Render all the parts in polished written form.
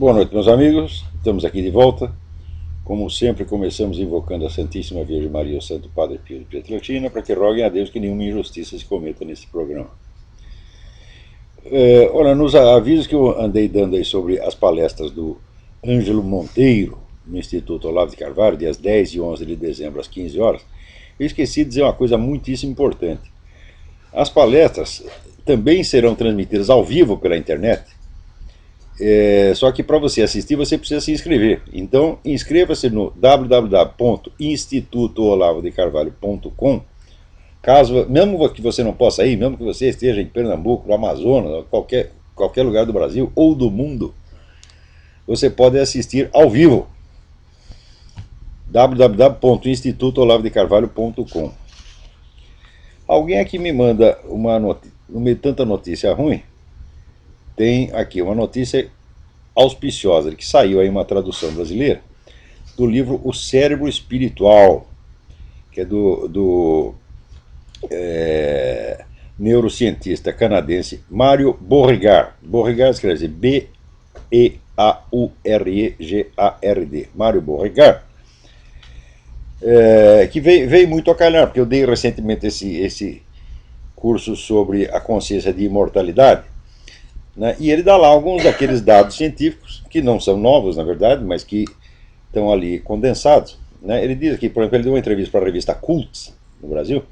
Boa noite, meus amigos. Estamos aqui de volta. Como sempre, começamos invocando a Santíssima Virgem Maria e o Santo Padre Pio de Pietrelcina para que roguem a Deus que nenhuma injustiça se cometa nesse programa. Olha, nos avisos que eu andei dando aí sobre as palestras do Ângelo Monteiro, no Instituto Olavo de Carvalho, dias 10 e 11 de dezembro, às 15 horas, eu esqueci de dizer uma coisa muitíssimo importante. As palestras também serão transmitidas ao vivo pela internet, só que para você assistir você precisa se inscrever. Então inscreva-se no www.institutoolavodecarvalho.com. Caso, mesmo que você não possa ir, mesmo que você esteja em Pernambuco, no Amazonas, qualquer lugar do Brasil ou do mundo, você pode assistir ao vivo. www.institutoolavodecarvalho.com. Alguém aqui me manda uma notícia, no meio de tanta notícia ruim, tem aqui uma notícia auspiciosa, que saiu aí uma tradução brasileira do livro O Cérebro Espiritual, que é do neurocientista canadense Mário Beauregard. Beauregard escreve B-E-A-U-R-E-G-A-R-D. Mário Beauregard, que veio muito a calhar, porque eu dei recentemente esse curso sobre a consciência de imortalidade, né? E ele dá lá alguns daqueles dados científicos, que não são novos, na verdade, mas que estão ali condensados, né? Ele diz aqui, por exemplo, ele deu uma entrevista para a revista Cults, no Brasil,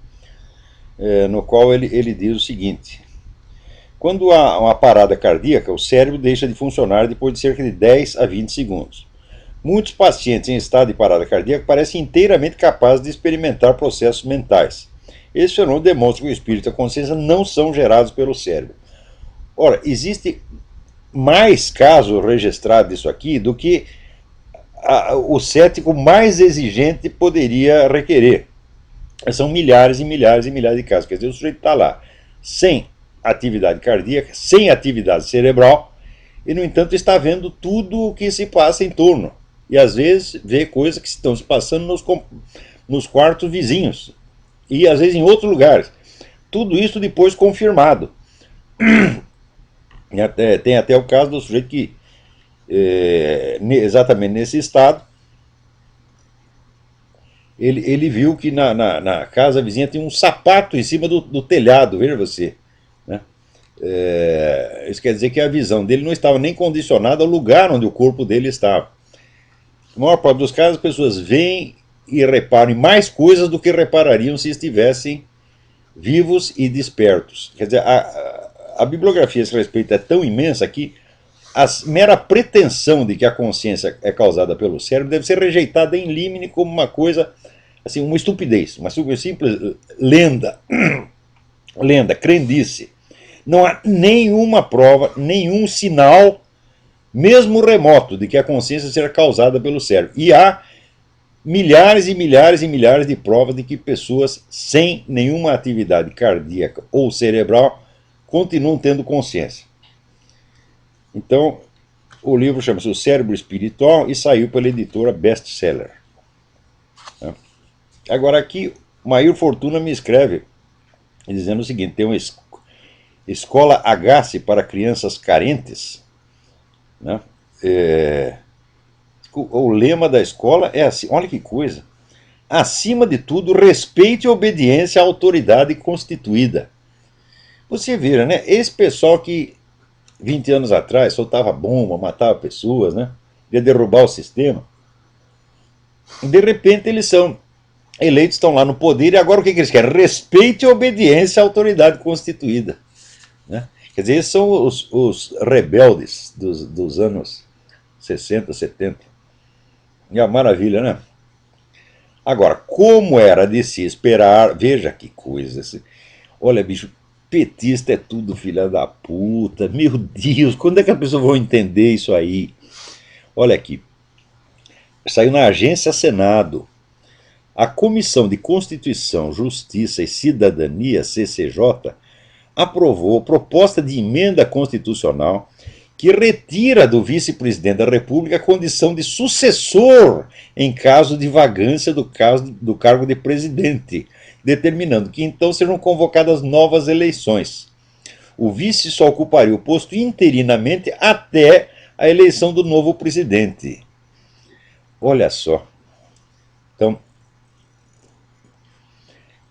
no qual ele diz o seguinte: quando há uma parada cardíaca, o cérebro deixa de funcionar depois de cerca de 10 a 20 segundos. Muitos pacientes em estado de parada cardíaca parecem inteiramente capazes de experimentar processos mentais. Esse fenômeno demonstra que o espírito e a consciência não são gerados pelo cérebro. Ora, existe mais casos registrados disso aqui do que o cético mais exigente poderia requerer. São milhares e milhares e milhares de casos. Quer dizer, o sujeito está lá sem atividade cardíaca, sem atividade cerebral, e, no entanto, está vendo tudo o que se passa em torno. E, às vezes, vê coisas que estão se passando nos quartos vizinhos. E, às vezes, em outros lugares. Tudo isso depois confirmado. Tem até o caso do sujeito que, exatamente nesse estado, ele viu que na casa vizinha tinha um sapato em cima do telhado, veja você, né? Isso quer dizer que a visão dele não estava nem condicionada ao lugar onde o corpo dele estava. Na maior parte dos casos, as pessoas veem e reparam em mais coisas do que reparariam se estivessem vivos e despertos. Quer dizer, a bibliografia a esse respeito é tão imensa que a mera pretensão de que a consciência é causada pelo cérebro deve ser rejeitada em limine como uma coisa, assim, uma estupidez, uma simples lenda, crendice. Não há nenhuma prova, nenhum sinal, mesmo remoto, de que a consciência seja causada pelo cérebro. E há milhares e milhares e milhares de provas de que pessoas sem nenhuma atividade cardíaca ou cerebral continuam tendo consciência. Então, o livro chama-se O Cérebro Espiritual e saiu pela editora Bestseller. Agora aqui, Mair Fortuna me escreve dizendo o seguinte: tem uma escola Agasse para crianças carentes, né? O lema da escola é assim, olha que coisa: acima de tudo, respeite e obediência à autoridade constituída. Você vira, né? Esse pessoal que 20 anos atrás soltava bomba, matava pessoas, né? Ia derrubar o sistema. E de repente eles são eleitos, estão lá no poder, e agora o que eles querem? Respeite e obediência à autoridade constituída, né? Quer dizer, esses são os rebeldes dos anos 60, 70. E a maravilha, né? Agora, como era de se esperar, veja que coisa. Olha, bicho, petista é tudo filha da puta. Meu Deus, quando é que a pessoa vai entender isso aí? Olha aqui. Saiu na Agência Senado. A Comissão de Constituição, Justiça e Cidadania, CCJ, aprovou proposta de emenda constitucional que retira do vice-presidente da República a condição de sucessor em caso de vagância do cargo de presidente, determinando que então serão convocadas novas eleições. O vice só ocuparia o posto interinamente até a eleição do novo presidente. Olha só. Então,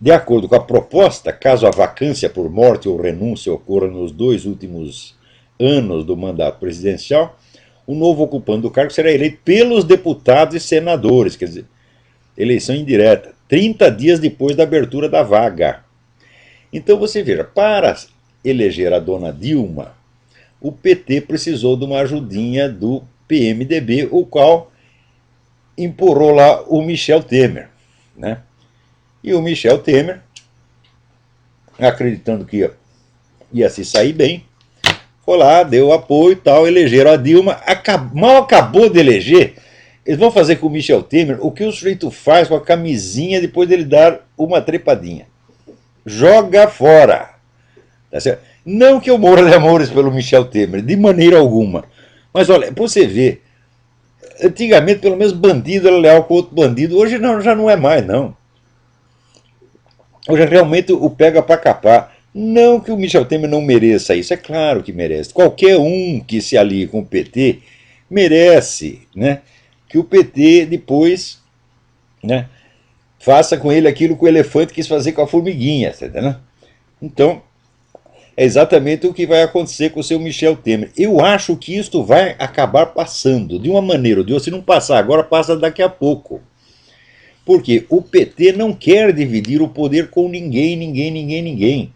de acordo com a proposta, caso a vacância por morte ou renúncia ocorra nos 2 últimos anos do mandato presidencial, o novo ocupante do cargo será eleito pelos deputados e senadores, quer dizer, eleição indireta, 30 dias depois da abertura da vaga. Então você veja, para eleger a dona Dilma, o PT precisou de uma ajudinha do PMDB, o qual empurrou lá o Michel Temer, né? E o Michel Temer, acreditando que ia se sair bem, foi lá, deu apoio e tal, elegeram a Dilma. Mal acabou de eleger, eles vão fazer com o Michel Temer o que o sujeito faz com a camisinha depois dele dar uma trepadinha. Joga fora. Tá certo? Não que eu morra de amores pelo Michel Temer, de maneira alguma. Mas olha, pra você ver, antigamente pelo menos bandido era leal com outro bandido, hoje não, já não é mais, não. Hoje realmente o pega para capar. Não que o Michel Temer não mereça isso, é claro que merece. Qualquer um que se alie com o PT merece, né, que o PT depois, né, faça com ele aquilo que o elefante quis fazer com a formiguinha. Né? Então, é exatamente o que vai acontecer com o seu Michel Temer. Eu acho que isto vai acabar passando, de uma maneira ou de outra. Se não passar agora, passa daqui a pouco. Porque o PT não quer dividir o poder com ninguém.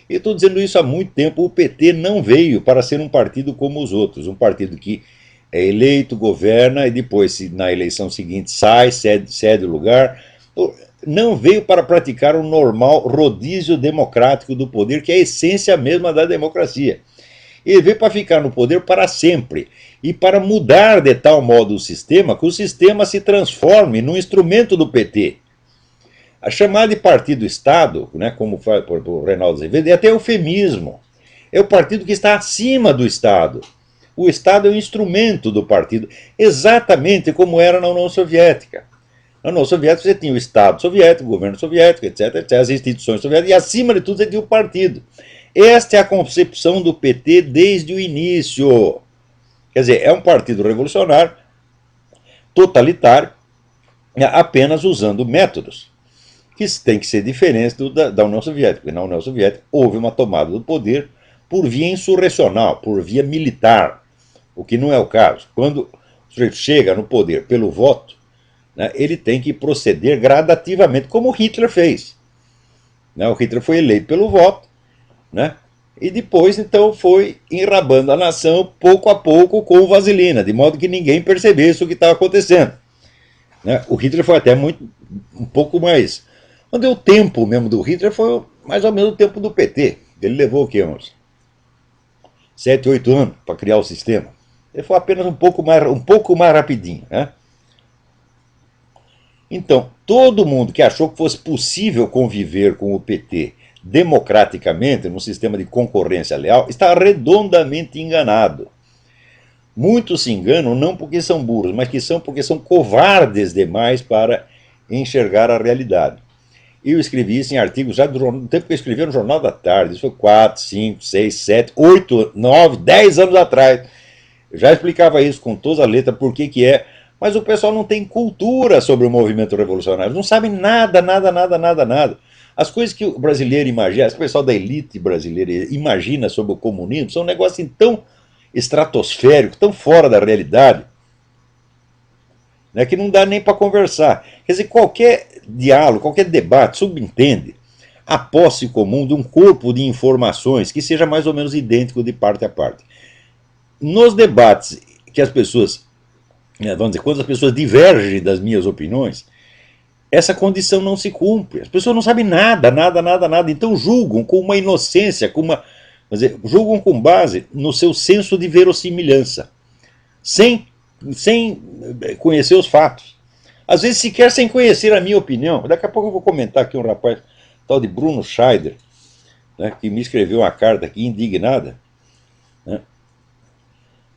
Eu estou dizendo isso há muito tempo. O PT não veio para ser um partido como os outros. Um partido que é eleito, governa e depois, na eleição seguinte, sai, cede o lugar. Não veio para praticar o normal rodízio democrático do poder, que é a essência mesma da democracia. Ele veio para ficar no poder para sempre e para mudar de tal modo o sistema que o sistema se transforme num instrumento do PT. A chamada de partido-Estado, né, como faz por Reinaldo Azevedo, é até eufemismo. É o partido que está acima do Estado. O Estado é um instrumento do partido, exatamente como era na União Soviética. Na União Soviética você tinha o Estado soviético, o governo soviético, etc., as instituições soviéticas, e acima de tudo você tinha o partido. Esta é a concepção do PT desde o início. Quer dizer, é um partido revolucionário, totalitário, apenas usando métodos que têm que ser diferentes da União Soviética. Porque na União Soviética houve uma tomada do poder por via insurrecional, por via militar, o que não é o caso. Quando o sujeito chega no poder pelo voto, né, ele tem que proceder gradativamente, como Hitler fez. Né, o Hitler foi eleito pelo voto, né, e depois então foi enrabando a nação pouco a pouco com vaselina, de modo que ninguém percebesse o que estava acontecendo. Né, o Hitler foi até um pouco mais... Quando deu tempo mesmo do Hitler foi mais ou menos o tempo do PT. Ele levou o quê? Uns 7, 8 anos para criar o sistema. Ele foi apenas um pouco mais rapidinho. Né? Então, todo mundo que achou que fosse possível conviver com o PT democraticamente, num sistema de concorrência leal, está redondamente enganado. Muitos se enganam não porque são burros, mas porque são covardes demais para enxergar a realidade. Eu escrevi isso em artigos já do tempo que eu escrevia no Jornal da Tarde, isso foi 4, 5, 6, 7, 8, 9, 10 anos atrás. Eu já explicava isso com toda a letra, por que é, mas o pessoal não tem cultura sobre o movimento revolucionário, não sabe nada. As coisas que o brasileiro imagina, o pessoal da elite brasileira imagina sobre o comunismo, são um negócio tão estratosférico, tão fora da realidade, né, que não dá nem para conversar. Quer dizer, qualquer diálogo, qualquer debate subentende a posse comum de um corpo de informações que seja mais ou menos idêntico de parte a parte. Nos debates que as pessoas, vamos dizer, quando as pessoas divergem das minhas opiniões, essa condição não se cumpre. As pessoas não sabem nada, então julgam com uma inocência, julgam com base no seu senso de verossimilhança, sem conhecer os fatos. Às vezes sequer sem conhecer a minha opinião. Daqui a pouco eu vou comentar aqui um rapaz, tal de Bruno Scheider, né, que me escreveu uma carta aqui indignada, né,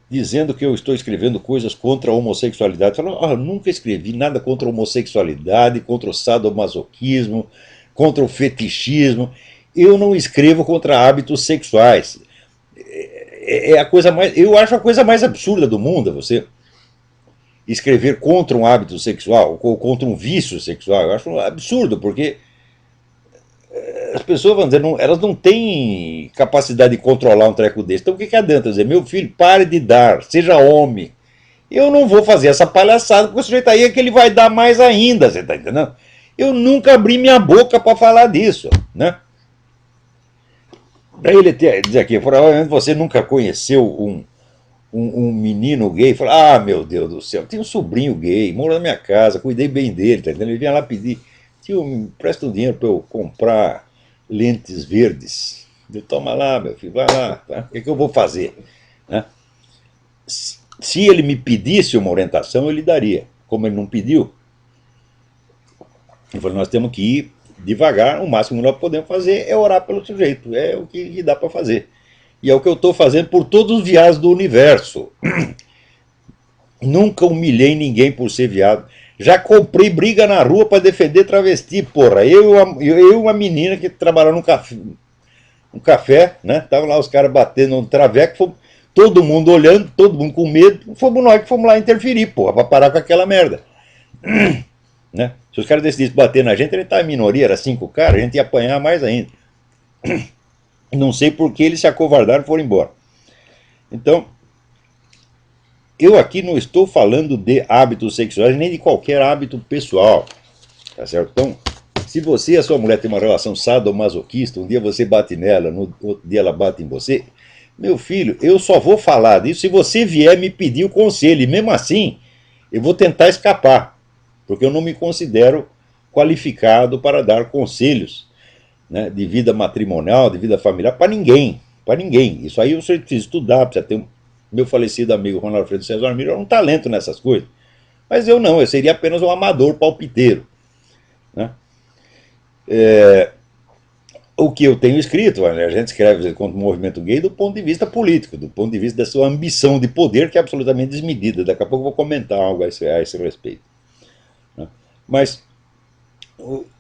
dizendo que eu estou escrevendo coisas contra a homossexualidade. Falando, eu nunca escrevi nada contra a homossexualidade, contra o sadomasoquismo, contra o fetichismo. Eu não escrevo contra hábitos sexuais. é a coisa mais. Eu acho a coisa mais absurda do mundo você escrever contra um hábito sexual ou contra um vício sexual. Eu acho um absurdo, porque as pessoas vão dizer, não, elas não têm capacidade de controlar um treco desse. Então o que adianta dizer, meu filho, pare de dar, seja homem. Eu não vou fazer essa palhaçada, porque o sujeito aí é que ele vai dar mais ainda, você está entendendo? Eu nunca abri minha boca para falar disso, né? Daí ele diz aqui, provavelmente você nunca conheceu um menino gay. Fala, ah, meu Deus do céu, tem um sobrinho gay, mora na minha casa, cuidei bem dele, tá entendendo? Ele vinha lá pedir, tio, me presta um dinheiro para eu comprar lentes verdes. Eu, toma lá, meu filho, vai lá, tá? O que eu vou fazer? Né? Se ele me pedisse uma orientação, eu lhe daria. Como ele não pediu, eu falei, nós temos que ir devagar, o máximo que nós podemos fazer é orar pelo sujeito, é o que dá para fazer. E é o que eu estou fazendo por todos os viados do universo. Nunca humilhei ninguém por ser viado. Já comprei briga na rua para defender travesti, porra. Eu e uma menina que trabalhava num café, né? Tava lá os caras batendo no traveco, fomos, todo mundo olhando, todo mundo com medo. Fomos nós que fomos lá interferir, porra, para parar com aquela merda. Né? Se os caras decidissem bater na gente, a gente estava em minoria, era 5 caras, a gente ia apanhar mais ainda. Não sei por que eles se acovardaram e foram embora. Então, eu aqui não estou falando de hábitos sexuais, nem de qualquer hábito pessoal. Tá certo? Então, se você e a sua mulher têm uma relação sadomasoquista, um dia você bate nela, no outro dia ela bate em você, meu filho, eu só vou falar disso se você vier me pedir o conselho. E mesmo assim, eu vou tentar escapar, porque eu não me considero qualificado para dar conselhos, né, de vida matrimonial, de vida familiar, para ninguém. Para ninguém. Isso aí você precisa estudar, precisa ter um. Meu falecido amigo Ronaldo Alfredo César Miro é um talento nessas coisas. Mas eu não, eu seria apenas um amador palpiteiro. Né? O que eu tenho escrito, a gente escreve contra o movimento gay do ponto de vista político, do ponto de vista da sua ambição de poder, que é absolutamente desmedida. Daqui a pouco eu vou comentar algo a esse respeito. Né? Mas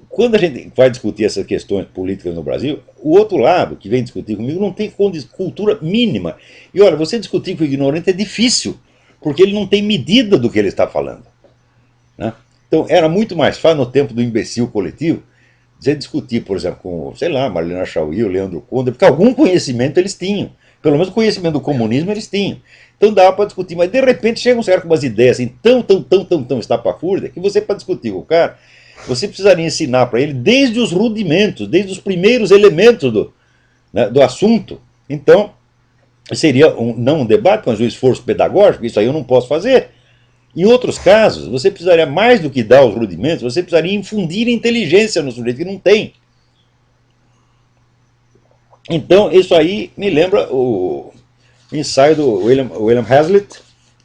quando a gente vai discutir essas questões políticas no Brasil, o outro lado que vem discutir comigo não tem cultura mínima. E olha, você discutir com o ignorante é difícil, porque ele não tem medida do que ele está falando. Né? Então era muito mais fácil no tempo do imbecil coletivo você discutir, por exemplo, com, sei lá, Marlena Chauí, o Leandro Conde, porque algum conhecimento eles tinham. Pelo menos o conhecimento do comunismo eles tinham. Então dava para discutir, mas de repente chegam com umas ideias assim, tão estapafúrdias, que você, para discutir com o cara, você precisaria ensinar para ele desde os rudimentos, desde os primeiros elementos né, do assunto. Então, seria não um debate, mas um esforço pedagógico, isso aí eu não posso fazer. Em outros casos, você precisaria, mais do que dar os rudimentos, você precisaria infundir inteligência no sujeito que não tem. Então, isso aí me lembra o ensaio do William Hazlitt,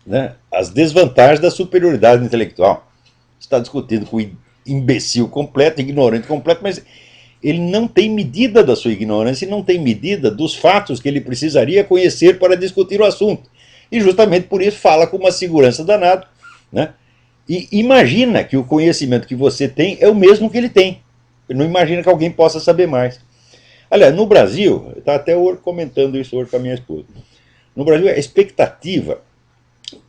né, as desvantagens da superioridade intelectual. Você está discutindo com imbecil completo, ignorante completo, mas ele não tem medida da sua ignorância e não tem medida dos fatos que ele precisaria conhecer para discutir o assunto. E justamente por isso fala com uma segurança danada, né? E imagina que o conhecimento que você tem é o mesmo que ele tem. Ele não imagina que alguém possa saber mais. Aliás, no Brasil, eu estava até comentando isso hoje com a minha esposa, no Brasil a expectativa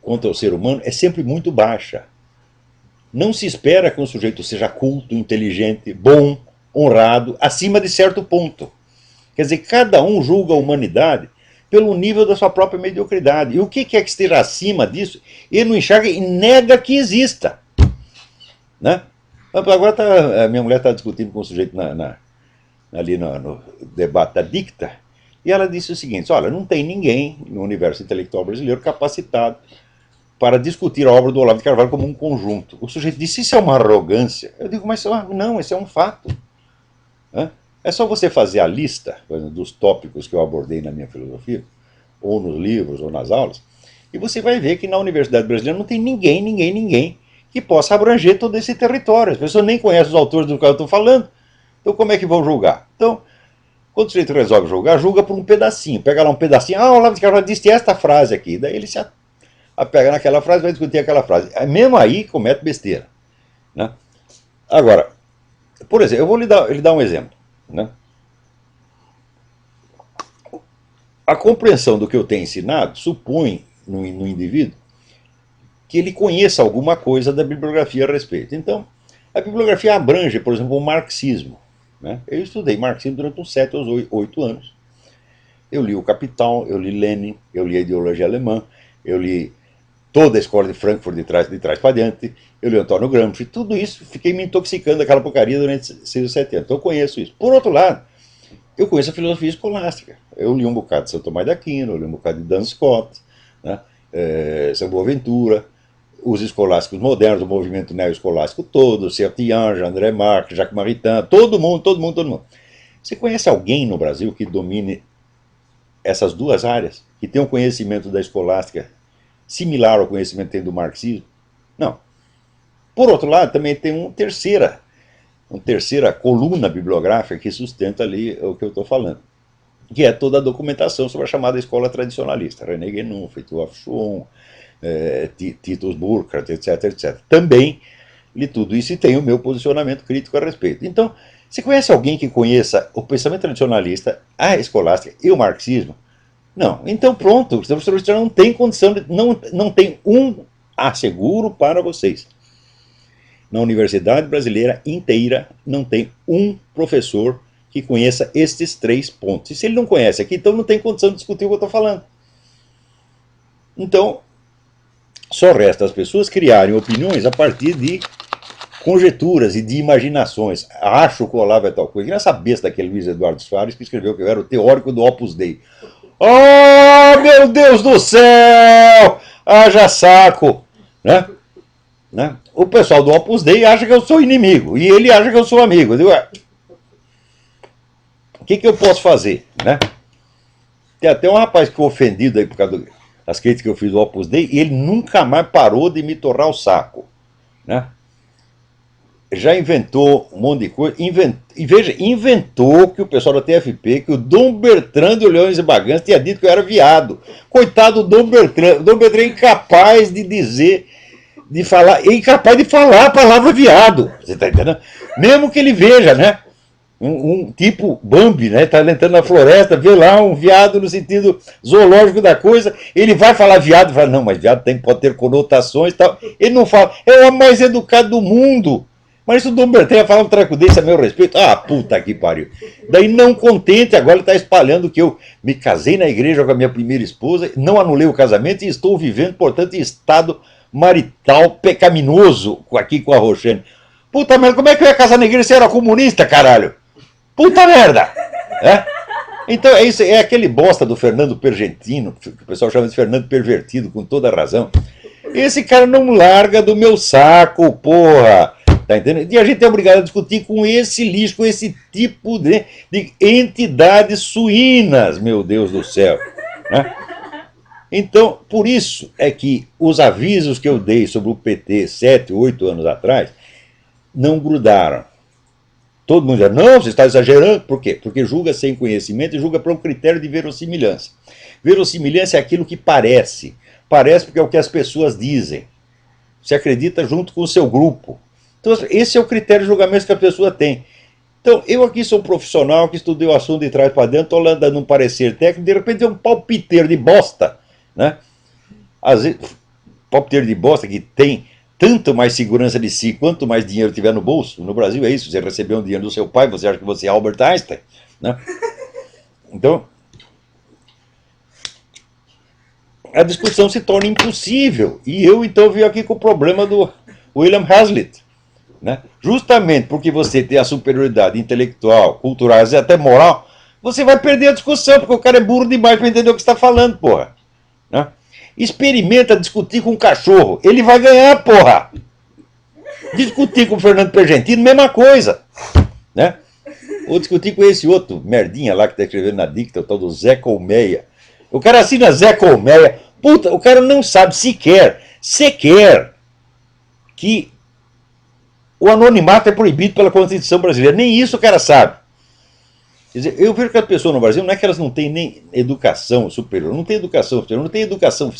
quanto ao ser humano é sempre muito baixa. Não se espera que um sujeito seja culto, inteligente, bom, honrado, acima de certo ponto. Quer dizer, cada um julga a humanidade pelo nível da sua própria mediocridade. E o que é que esteja acima disso, ele não enxerga e nega que exista. Né? Agora a minha mulher está discutindo com um sujeito ali no debate da dicta, e ela disse o seguinte, olha, não tem ninguém no universo intelectual brasileiro capacitado para discutir a obra do Olavo de Carvalho como um conjunto. O sujeito disse, isso é uma arrogância. Eu digo, mas não, isso é um fato. É só você fazer a lista dos tópicos que eu abordei na minha filosofia, ou nos livros, ou nas aulas, e você vai ver que na Universidade Brasileira não tem ninguém que possa abranger todo esse território. As pessoas nem conhecem os autores do qual eu estou falando. Então como é que vão julgar? Então, quando o sujeito resolve julgar, julga por um pedacinho. Pega lá um pedacinho, o Olavo de Carvalho disse esta frase aqui. Daí ele se apega naquela frase e vai discutir aquela frase. Mesmo aí comete besteira. Né? Agora, por exemplo, eu vou lhe dar um exemplo. Né? A compreensão do que eu tenho ensinado supõe no indivíduo que ele conheça alguma coisa da bibliografia a respeito. Então, a bibliografia abrange, por exemplo, o marxismo. Né? Eu estudei marxismo durante uns 7 ou 8 anos. Eu li o Capital, eu li Lenin, eu li a ideologia alemã, eu li toda a escola de Frankfurt de trás para diante, eu li Antônio Gramsci, tudo isso, fiquei me intoxicando daquela porcaria durante 6 ou 7 anos. Então eu conheço isso. Por outro lado, eu conheço a filosofia escolástica. Eu li um bocado de Santo Tomás de Aquino, eu li um bocado de Dan Scott, né? São Boaventura, os escolásticos modernos, o movimento neo-escolástico todo, Sertian, André Marques, Jacques Maritain, todo mundo. Você conhece alguém no Brasil que domine essas duas áreas, que tem um conhecimento da escolástica similar ao conhecimento que tem do marxismo? Não. Por outro lado, também tem uma terceira coluna bibliográfica que sustenta ali o que eu estou falando, que é toda a documentação sobre a chamada escola tradicionalista, René Guénon, Fritjof Schuon, Titus Burkhardt, etc. Também li tudo isso e tenho o meu posicionamento crítico a respeito. Então, você conhece alguém que conheça o pensamento tradicionalista, a escolástica e o marxismo? Não. Então pronto, você não tem condição, não tem um asseguro para vocês. Na Universidade Brasileira inteira não tem um professor que conheça estes 3 pontos. E se ele não conhece aqui, então não tem condição de discutir o que eu estou falando. Então, só resta as pessoas criarem opiniões a partir de conjecturas e de imaginações. Acho que o Olavo é tal coisa. E essa besta daquele Luiz Eduardo Soares que escreveu que eu era o teórico do Opus Dei. Oh, meu Deus do céu! Haja saco! Né? O pessoal do Opus Dei acha que eu sou inimigo. E ele acha que eu sou amigo. Eu digo, o que eu posso fazer? Né? Tem até um rapaz que ficou ofendido aí por causa das críticas que eu fiz do Opus Dei e ele nunca mais parou de me torrar o saco. Né? Já inventou um monte de coisa. Inventou que o pessoal da TFP, que o Dom Bertrand de Olhões e Baganças tinha dito que eu era viado. Coitado do Dom Bertrand. O Dom Bertrand é incapaz de dizer, incapaz de falar a palavra viado. Você está entendendo? Mesmo que ele veja, né? Um tipo Bambi, né? Tá entrando na floresta, vê lá um viado no sentido zoológico da coisa, ele vai falar viado, fala, não, mas viado pode ter conotações e tal. Ele não fala, é o homem mais educado do mundo. Mas se o Dom Bertrand falar um treco desse a meu respeito, puta que pariu. Daí, não contente, agora ele está espalhando que eu me casei na igreja com a minha primeira esposa, não anulei o casamento e estou vivendo, portanto, em estado marital pecaminoso aqui com a Roxane. Puta merda, como é que eu ia casar na igreja se eu era comunista, caralho? Puta merda! Então é isso, é aquele bosta do Fernando Pergentino, que o pessoal chama de Fernando Pervertido, com toda a razão. Esse cara não larga do meu saco, porra! Tá entendendo? E a gente é obrigado a discutir com esse lixo, com esse tipo de entidades suínas, meu Deus do céu. Né? Então, por isso é que os avisos que eu dei sobre o PT 7, 8 anos atrás não grudaram. Todo mundo diz, não, você está exagerando. Por quê? Porque julga sem conhecimento e julga por um critério de verossimilhança. Verossimilhança é aquilo que parece. Parece porque é o que as pessoas dizem. Você acredita junto com o seu grupo. Então, esse é o critério de julgamento que a pessoa tem. Então, eu aqui sou um profissional que estudei o assunto de trás para dentro, estou dando um parecer técnico, de repente é um palpiteiro de bosta, né? Às vezes, palpiteiro de bosta que tem tanto mais segurança de si, quanto mais dinheiro tiver no bolso. No Brasil é isso, você recebeu um dinheiro do seu pai, você acha que você é Albert Einstein, né? Então, a discussão se torna impossível. E eu, então, venho aqui com o problema do William Hazlitt. Né? Justamente porque você tem a superioridade intelectual, cultural, até moral, você vai perder a discussão, porque o cara é burro demais para entender o que está falando, porra. Né? Experimenta discutir com um cachorro, ele vai ganhar, porra. Discutir com o Fernando Pergentino, mesma coisa. Né? Ou discutir com esse outro merdinha lá que está escrevendo na dicta, o tal do Zé Colmeia. O cara assina Zé Colmeia. Puta, o cara não sabe sequer que o anonimato é proibido pela Constituição brasileira. Nem isso o cara sabe. Quer dizer, eu vejo que as pessoas no Brasil não é que elas não têm nem educação superior, não tem educação superior, não tem educação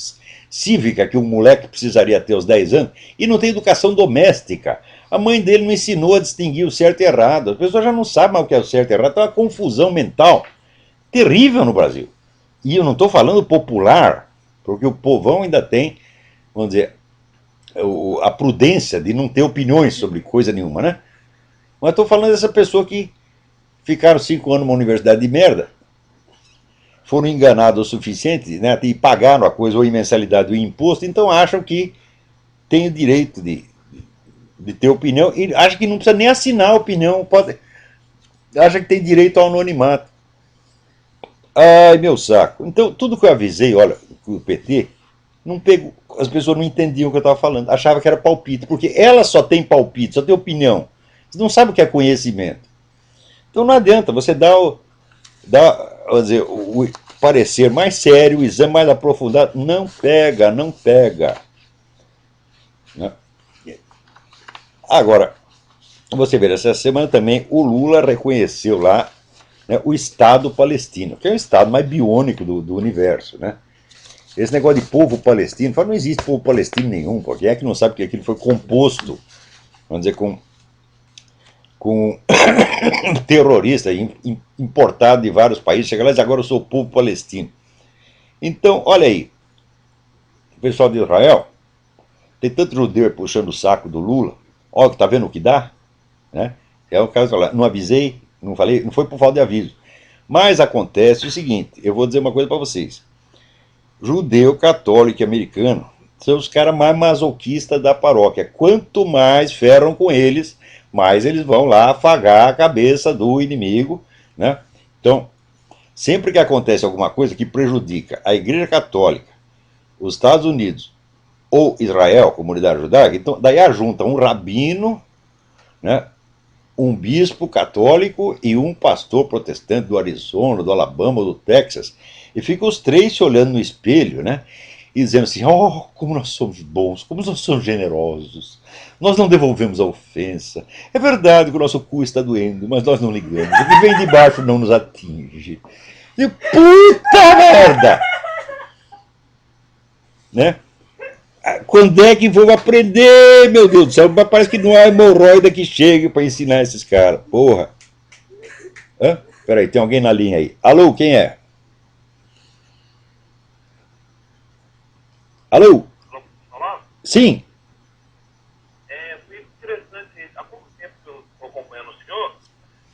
cívica que um moleque precisaria ter aos 10 anos, e não tem educação doméstica. A mãe dele não ensinou a distinguir o certo e errado. As pessoas já não sabem mais o que é o certo e errado. Tem uma confusão mental terrível no Brasil. E eu não estou falando popular, porque o povão ainda tem, vamos dizer, a prudência de não ter opiniões sobre coisa nenhuma, né? Mas estou falando dessa pessoa que ficaram 5 anos numa universidade de merda, foram enganados o suficiente, né, e pagaram a coisa ou em mensalidade ou em imposto, então acham que tem o direito de ter opinião e acham que não precisa nem assinar a opinião, acha que tem direito ao anonimato. Ai, meu saco. Então, tudo que eu avisei, olha, o PT, não pegou, as pessoas não entendiam o que eu estava falando, achavam que era palpite, porque ela só tem palpite, só tem opinião. Você não sabe o que é conhecimento. Então não adianta, você vamos dizer, o parecer mais sério, o exame mais aprofundado, não pega, não pega. Né? Agora, você vê, essa semana também o Lula reconheceu lá, né, o Estado palestino, que é o Estado mais biônico do universo. Né? Esse negócio de povo palestino, fala, não existe povo palestino nenhum, porque é que não sabe que aquilo foi composto, vamos dizer, com terrorista importado de vários países, chega lá e diz, agora eu sou o povo palestino. Então, olha aí, o pessoal de Israel, tem tanto judeu puxando o saco do Lula, ó, tá vendo o que dá? Né? É o caso lá, não avisei, não falei, não foi por falta de aviso. Mas acontece o seguinte, eu vou dizer uma coisa para vocês. Judeu, católico e americano são os caras mais masoquistas da paróquia. Quanto mais ferram com eles, mais eles vão lá afagar a cabeça do inimigo. Né? Então, sempre que acontece alguma coisa que prejudica a Igreja Católica, os Estados Unidos ou Israel, comunidade judaica, então daí ajunta um rabino, né, um bispo católico e um pastor protestante do Arizona, do Alabama, do Texas, e ficam os três se olhando no espelho, né, e dizendo assim, oh, como nós somos bons, como nós somos generosos, nós não devolvemos a ofensa, é verdade que o nosso cu está doendo, mas nós não ligamos, o que vem de baixo não nos atinge. E puta merda! Né? Quando é que vou aprender, meu Deus do céu? Parece que não há hemorroida que chegue para ensinar esses caras. Porra. Hã? Peraí, tem alguém na linha aí. Alô, quem é? Alô? Sim. Foi interessante. Há pouco tempo que eu estou acompanhando o senhor,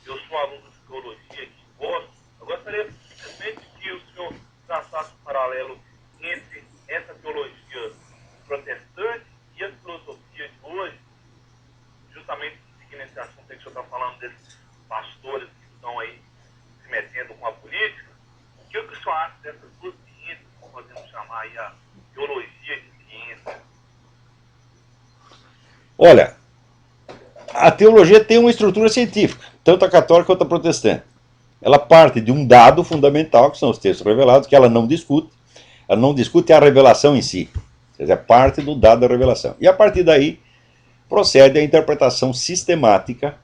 eu sou aluno de teologia aqui em Boston. Eu gostaria simplesmente que o senhor traçasse um paralelo entre essa teologia protestante e a filosofia de hoje, justamente seguindo esse assunto que o senhor está falando desses pastores que estão aí se metendo com a política. O que o senhor acha dessas duas ciências, como podemos chamar aí a teologia de ciência? Olha, a teologia tem uma estrutura científica, tanto a católica quanto a protestante. Ela parte de um dado fundamental, que são os textos revelados, que ela não discute. Ela não discute a revelação em si. Quer dizer, é parte do dado da revelação. E a partir daí, procede a interpretação sistemática,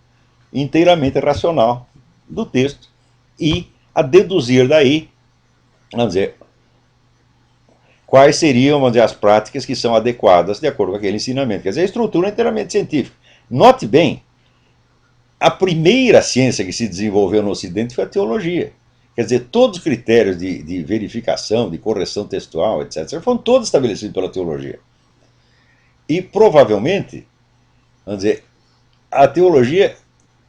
inteiramente racional do texto e a deduzir daí, vamos dizer, quais seriam, vamos dizer, as práticas que são adequadas de acordo com aquele ensinamento. Quer dizer, a estrutura é inteiramente científica. Note bem, a primeira ciência que se desenvolveu no Ocidente foi a teologia. Quer dizer, todos os critérios de verificação, de correção textual, etc., foram todos estabelecidos pela teologia. E provavelmente, vamos dizer, a teologia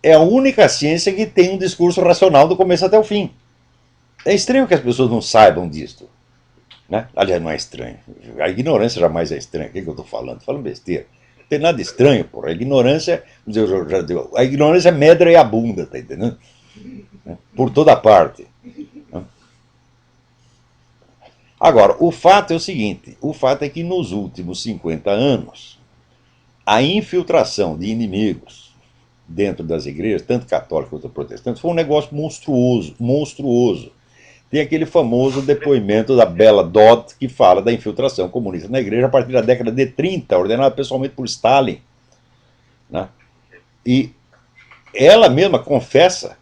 é a única ciência que tem um discurso racional do começo até o fim. É estranho que as pessoas não saibam disto. Né? Aliás, não é estranho. A ignorância jamais é estranha. O que eu estou falando? Estou falando besteira. Não tem nada estranho, porra. A ignorância, a ignorância medra e abunda, tá entendendo? Por toda parte. Agora, o fato é o seguinte, o fato é que nos últimos 50 anos, a infiltração de inimigos dentro das igrejas, tanto católicas quanto protestantes, foi um negócio monstruoso, monstruoso. Tem aquele famoso depoimento da Bella Dodd, que fala da infiltração comunista na igreja a partir da década de 30, ordenada pessoalmente por Stalin. Né? E ela mesma confessa,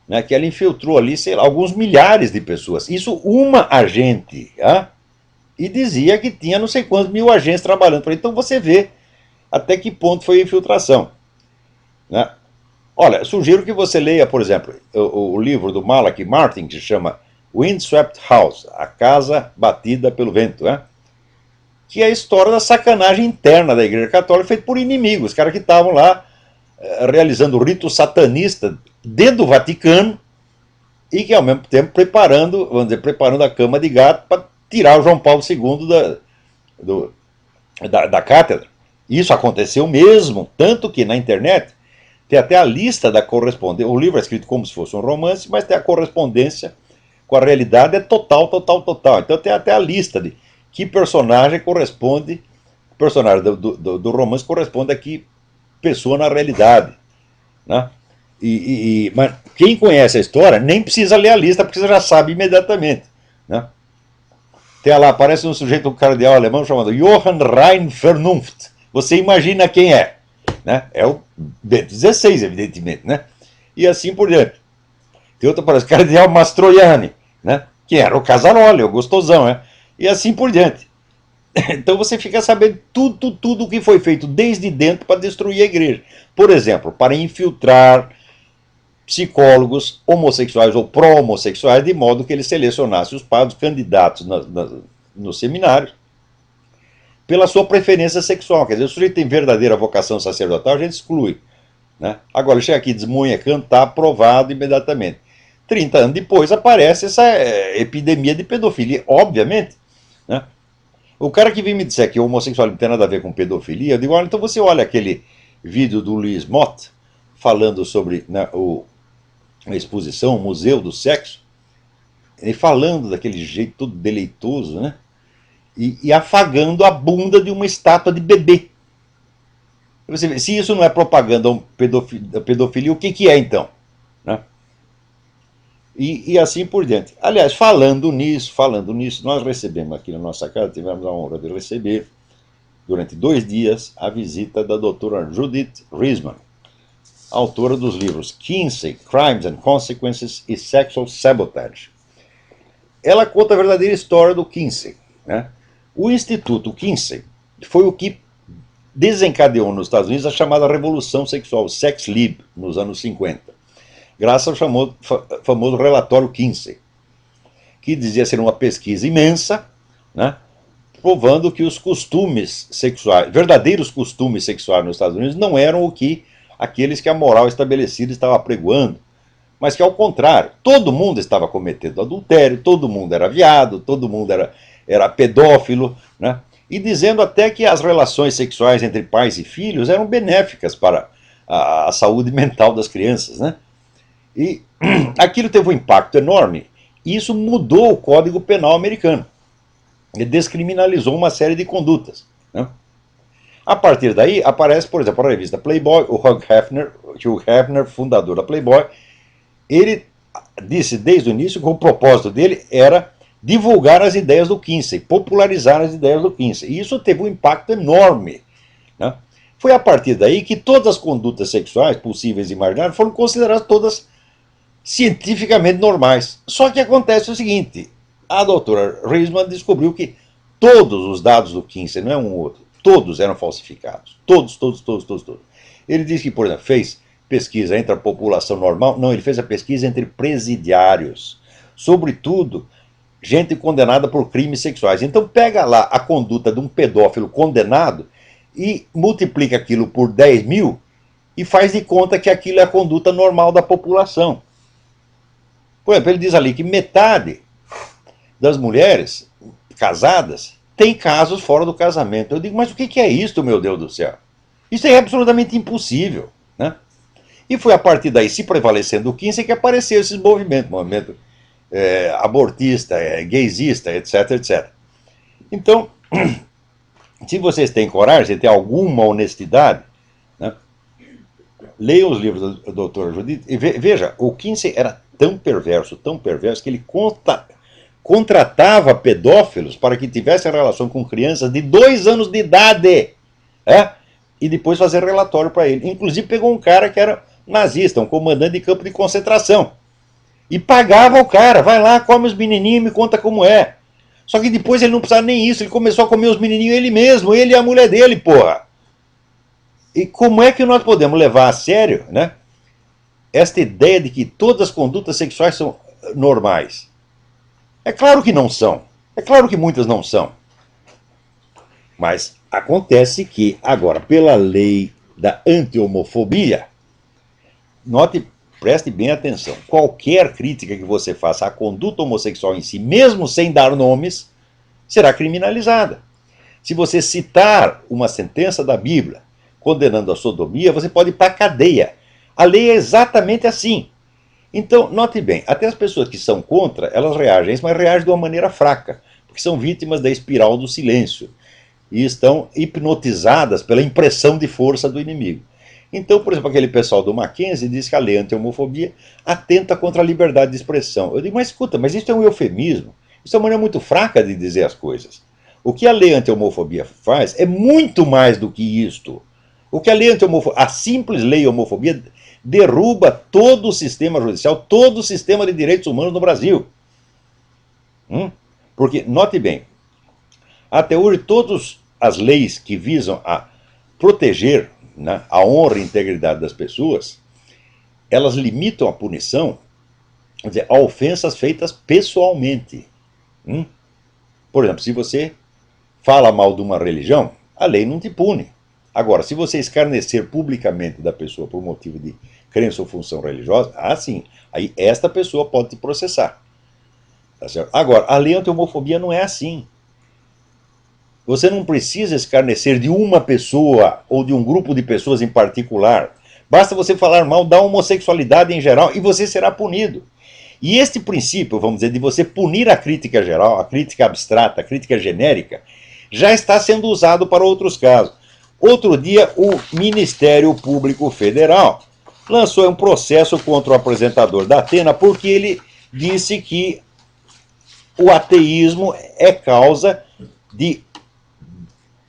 né, que ela infiltrou ali, sei lá, alguns milhares de pessoas. Isso uma agente. E dizia que tinha não sei quantos mil agentes trabalhando. Então você vê até que ponto foi a infiltração. Né? Olha, sugiro que você leia, por exemplo, o livro do Malachi Martin, que se chama Windswept House, a casa batida pelo vento, né? Que é a história da sacanagem interna da Igreja Católica feita por inimigos, caras que estavam lá realizando o rito satanista dentro do Vaticano e que ao mesmo tempo preparando, vamos dizer, preparando a cama de gato para tirar o João Paulo II da cátedra. Isso aconteceu mesmo, tanto que na internet tem até a lista da correspondência. O livro é escrito como se fosse um romance, mas tem a correspondência com a realidade, é total. Então tem até a lista de que personagem corresponde, o personagem do romance corresponde a que pessoa na realidade, né? Mas quem conhece a história nem precisa ler a lista, porque você já sabe imediatamente, né? Tem lá, aparece um sujeito, um cardeal alemão chamado Johann Rein Vernunft. Você imagina quem é, né? É o Bento XVI, evidentemente, né? E assim por diante. Tem outro, parece cardeal Mastroianni, né? Que era o Casaroli, o gostosão, né? E assim por diante. Então você fica sabendo tudo o que foi feito desde dentro para destruir a igreja. Por exemplo, para infiltrar psicólogos homossexuais ou pró-homossexuais, de modo que eles selecionassem os padres candidatos nos seminários pela sua preferência sexual. Quer dizer, o sujeito tem verdadeira vocação sacerdotal, a gente exclui, né? Agora, chega aqui desmunhecando, está aprovado imediatamente. 30 anos depois aparece essa epidemia de pedofilia, obviamente, né? O cara que vem me dizer que o homossexual não tem nada a ver com pedofilia, eu digo, olha, então você olha aquele vídeo do Luiz Mott falando sobre, né, a exposição, o Museu do Sexo, ele falando daquele jeito todo deleitoso, né? E afagando a bunda de uma estátua de bebê. Você vê, se isso não é propaganda da pedofilia, o que é então? Né? E assim por diante. Aliás, falando nisso, nós recebemos aqui na nossa casa, tivemos a honra de receber, durante 2 dias, a visita da doutora Judith Riesman, autora dos livros Kinsey, Crimes and Consequences e Sexual Sabotage. Ela conta a verdadeira história do Kinsey, né? O Instituto Kinsey foi o que desencadeou nos Estados Unidos a chamada Revolução Sexual, o Sex Lib, nos anos 50. Graças ao famoso relatório Kinsey, que dizia ser uma pesquisa imensa, né, provando que os costumes sexuais, verdadeiros costumes sexuais nos Estados Unidos, não eram aqueles que a moral estabelecida estava apregoando, mas que, ao contrário, todo mundo estava cometendo adultério, todo mundo era viado, todo mundo era pedófilo, né, e dizendo até que as relações sexuais entre pais e filhos eram benéficas para a saúde mental das crianças, né? E aquilo teve um impacto enorme. E isso mudou o Código Penal americano. Ele descriminalizou uma série de condutas, né? A partir daí, aparece, por exemplo, a revista Playboy, o Hugh Hefner, fundador da Playboy, ele disse desde o início que o propósito dele era divulgar as ideias do Kinsey, popularizar as ideias do Kinsey. E isso teve um impacto enorme, né? Foi a partir daí que todas as condutas sexuais possíveis e imaginárias foram consideradas todas cientificamente normais. Só que acontece o seguinte, a doutora Riesman descobriu que todos os dados do Kinsey, não é um ou outro, todos eram falsificados. Todos. Ele disse que, por exemplo, fez pesquisa entre a população normal. Não, ele fez a pesquisa entre presidiários. Sobretudo, gente condenada por crimes sexuais. Então pega lá a conduta de um pedófilo condenado e multiplica aquilo por 10 mil e faz de conta que aquilo é a conduta normal da população. Por exemplo, ele diz ali que metade das mulheres casadas tem casos fora do casamento. Eu digo, mas o que é isso, meu Deus do céu? Isso é absolutamente impossível, né? E foi a partir daí, se prevalecendo o Kinsey, que apareceu esses movimentos, movimento abortista, gaysista, etc. Então, se vocês têm coragem, se têm alguma honestidade, né, leiam os livros da doutora Judith e veja, o Kinsey era tão perverso, que ele contratava pedófilos para que tivessem relação com crianças de 2 anos de idade, e depois fazer relatório para ele. Inclusive pegou um cara que era nazista, um comandante de campo de concentração, e pagava o cara, vai lá, come os menininhos e me conta como é. Só que depois ele não precisava nem isso, ele começou a comer os menininhos ele mesmo, ele e a mulher dele, porra. E como é que nós podemos levar a sério, né, esta ideia de que todas as condutas sexuais são normais? É claro que não são. É claro que muitas não são. Mas acontece que, agora, pela lei da anti-homofobia, note, preste bem atenção, qualquer crítica que você faça à conduta homossexual em si, mesmo sem dar nomes, será criminalizada. Se você citar uma sentença da Bíblia condenando a sodomia, você pode ir para a cadeia. A lei é exatamente assim. Então, note bem, até as pessoas que são contra, elas reagem, mas reagem de uma maneira fraca, porque são vítimas da espiral do silêncio e estão hipnotizadas pela impressão de força do inimigo. Então, por exemplo, aquele pessoal do Mackenzie diz que a lei anti-homofobia atenta contra a liberdade de expressão. Eu digo, mas escuta, mas isso é um eufemismo. Isso é uma maneira muito fraca de dizer as coisas. O que a lei anti-homofobia faz é muito mais do que isto. O que a lei anti-homofobia, a simples lei homofobia, derruba todo o sistema judicial, todo o sistema de direitos humanos no Brasil. Porque, note bem, até hoje todas as leis que visam a proteger, né, a honra e integridade das pessoas, elas limitam a punição, quer dizer, a ofensas feitas pessoalmente. Por exemplo, se você fala mal de uma religião, a lei não te pune. Agora, se você escarnecer publicamente da pessoa por motivo de crença ou função religiosa, sim, aí esta pessoa pode te processar. Tá certo? Agora, a lei anti-homofobia não é assim. Você não precisa escarnecer de uma pessoa ou de um grupo de pessoas em particular. Basta você falar mal da homossexualidade em geral e você será punido. E este princípio, vamos dizer, de você punir a crítica geral, a crítica abstrata, a crítica genérica, já está sendo usado para outros casos. Outro dia, o Ministério Público Federal lançou um processo contra o apresentador da Atena porque ele disse que o ateísmo é causa de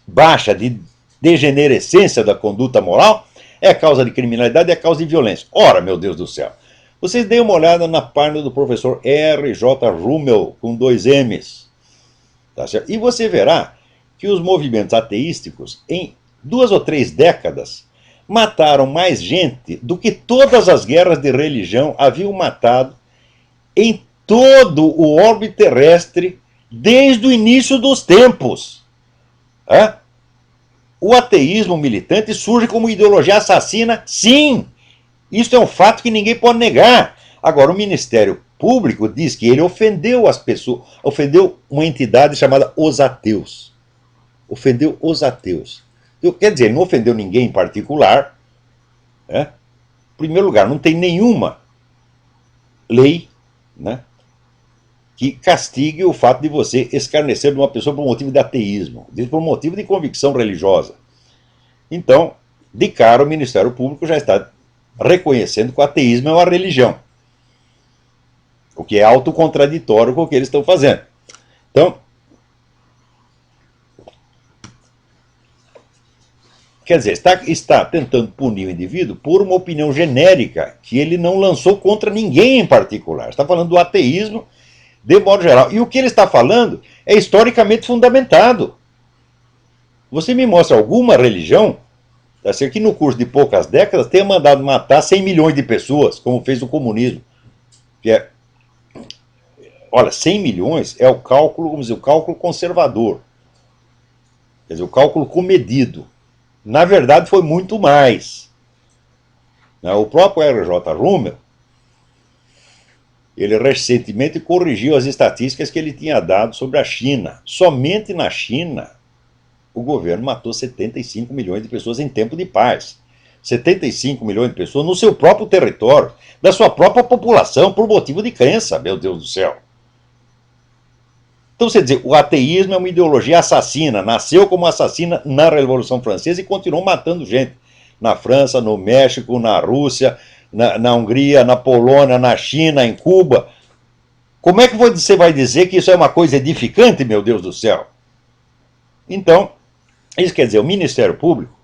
baixa, de degenerescência da conduta moral, é causa de criminalidade, é causa de violência. Ora, meu Deus do céu, vocês deem uma olhada na página do professor R.J. Rummel, com 2 M's. Tá certo? E você verá que os movimentos ateísticos, em 2 ou 3 décadas, mataram mais gente do que todas as guerras de religião haviam matado em todo o orbe terrestre desde o início dos tempos. O ateísmo militante surge como ideologia assassina, sim. Isso é um fato que ninguém pode negar. Agora, o Ministério Público diz que ele ofendeu as pessoas, ofendeu uma entidade chamada Os Ateus. Ofendeu os ateus. Quer dizer, ele não ofendeu ninguém em particular. Em primeiro lugar, não tem nenhuma lei, né, que castigue o fato de você escarnecer de uma pessoa por motivo de ateísmo, por motivo de convicção religiosa. Então, de cara, o Ministério Público já está reconhecendo que o ateísmo é uma religião, o que é autocontraditório com o que eles estão fazendo. Então, quer dizer, está tentando punir o indivíduo por uma opinião genérica que ele não lançou contra ninguém em particular. Está falando do ateísmo de modo geral. E o que ele está falando é historicamente fundamentado. Você me mostra alguma religião, tá certo, que no curso de poucas décadas tenha mandado matar 100 milhões de pessoas, como fez o comunismo. Que é, olha, 100 milhões é o cálculo, vamos dizer, o cálculo conservador. Quer dizer, o cálculo comedido. Na verdade, foi muito mais. O próprio R.J. Rummel, ele recentemente corrigiu as estatísticas que ele tinha dado sobre a China. Somente na China, o governo matou 75 milhões de pessoas em tempo de paz. 75 milhões de pessoas no seu próprio território, da sua própria população, por motivo de crença, meu Deus do céu. Então, você dizer, o ateísmo é uma ideologia assassina, nasceu como assassina na Revolução Francesa e continuou matando gente. Na França, no México, na Rússia, na Hungria, na Polônia, na China, em Cuba. Como é que você vai dizer que isso é uma coisa edificante, meu Deus do céu? Então, isso quer dizer, o Ministério Público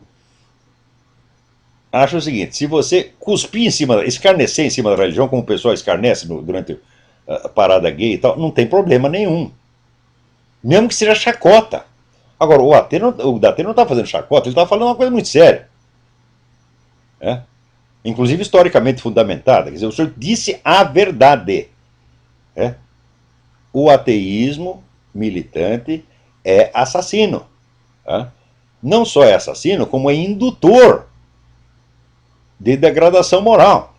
acha o seguinte: se você cuspir em cima, escarnecer em cima da religião, como o pessoal escarnece durante a parada gay e tal, não tem problema nenhum. Mesmo que seja chacota. Agora, o Datena não está fazendo chacota, ele está falando uma coisa muito séria. Inclusive historicamente fundamentada. Quer dizer, o senhor disse a verdade. o ateísmo militante é assassino. Tá? Não só é assassino, como é indutor de degradação moral.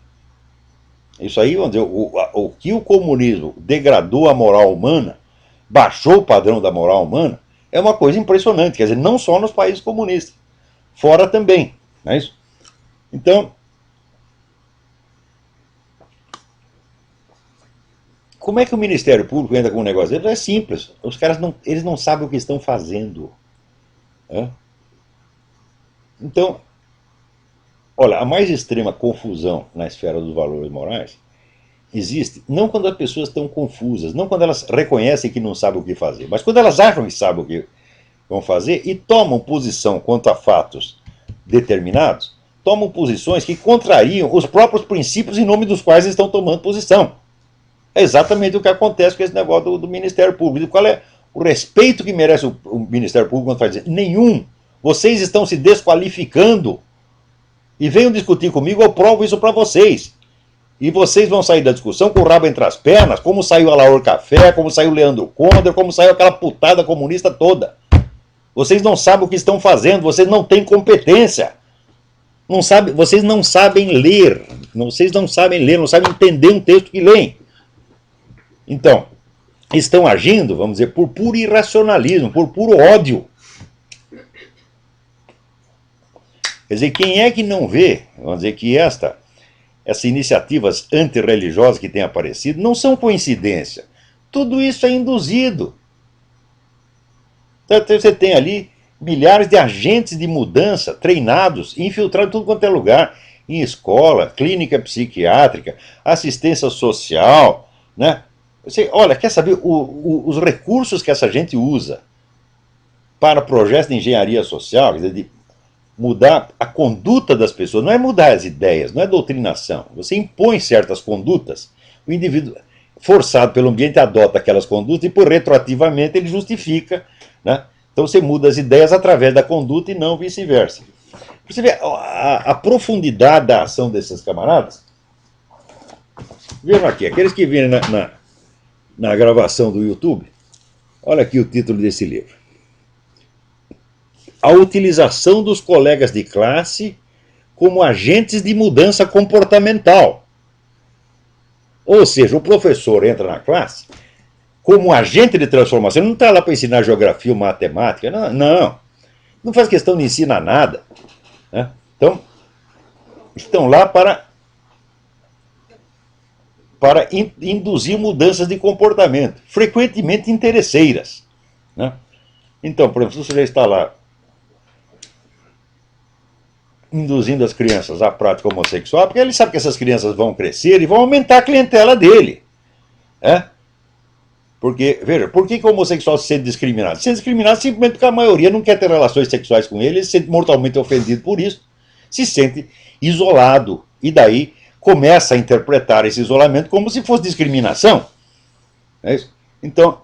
Isso aí, vamos dizer, o que o comunismo degradou a moral humana, baixou o padrão da moral humana, é uma coisa impressionante. Quer dizer, não só nos países comunistas, fora também. Não é isso? Então, como é que o Ministério Público entra com um negócio dele? É simples. Os caras eles não sabem o que estão fazendo. Né? Então, olha, a mais extrema confusão na esfera dos valores morais existe não quando as pessoas estão confusas, não quando elas reconhecem que não sabem o que fazer, mas quando elas acham que sabem o que vão fazer e tomam posição quanto a fatos determinados, tomam posições que contrariam os próprios princípios em nome dos quais estão tomando posição. É exatamente o que acontece com esse negócio do Ministério Público. Qual é o respeito que merece o Ministério Público quando faz dizer? Nenhum. Vocês estão se desqualificando. E venham discutir comigo, eu provo isso para vocês. E vocês vão sair da discussão com o rabo entre as pernas, como saiu a Laor Café, como saiu o Leandro Condor, como saiu aquela putada comunista toda. Vocês não sabem o que estão fazendo, vocês não têm competência. Não sabe, vocês não sabem ler. Vocês não sabem ler, não sabem entender um texto que leem. Então, estão agindo, vamos dizer, por puro irracionalismo, por puro ódio. Quer dizer, quem é que não vê, vamos dizer, que essas iniciativas antirreligiosas que têm aparecido não são coincidência. Tudo isso é induzido. Então, você tem ali milhares de agentes de mudança treinados, infiltrados em tudo quanto é lugar, em escola, clínica psiquiátrica, assistência social, né? Você, olha, quer saber os recursos que essa gente usa para projetos de engenharia social, quer dizer, de mudar a conduta das pessoas, não é mudar as ideias, não é doutrinação. Você impõe certas condutas, o indivíduo, forçado pelo ambiente, adota aquelas condutas e, por retroativamente, ele justifica. Né? Então você muda as ideias através da conduta e não vice-versa. Você vê a profundidade da ação desses camaradas. Vejam aqui, aqueles que viram na gravação do YouTube, olha aqui o título desse livro. A utilização dos colegas de classe como agentes de mudança comportamental. Ou seja, o professor entra na classe como agente de transformação. Ele não está lá para ensinar geografia ou matemática. Não faz questão de ensinar nada. Né? Então, estão lá para induzir mudanças de comportamento, frequentemente interesseiras. Né? Então, por exemplo, se você já está lá induzindo as crianças à prática homossexual, porque ele sabe que essas crianças vão crescer e vão aumentar a clientela dele. Porque, veja, por que o homossexual se sente discriminado? Se sente discriminado simplesmente porque a maioria não quer ter relações sexuais com ele se sente mortalmente ofendido por isso, se sente isolado, e daí começa a interpretar esse isolamento como se fosse discriminação. É isso? Então,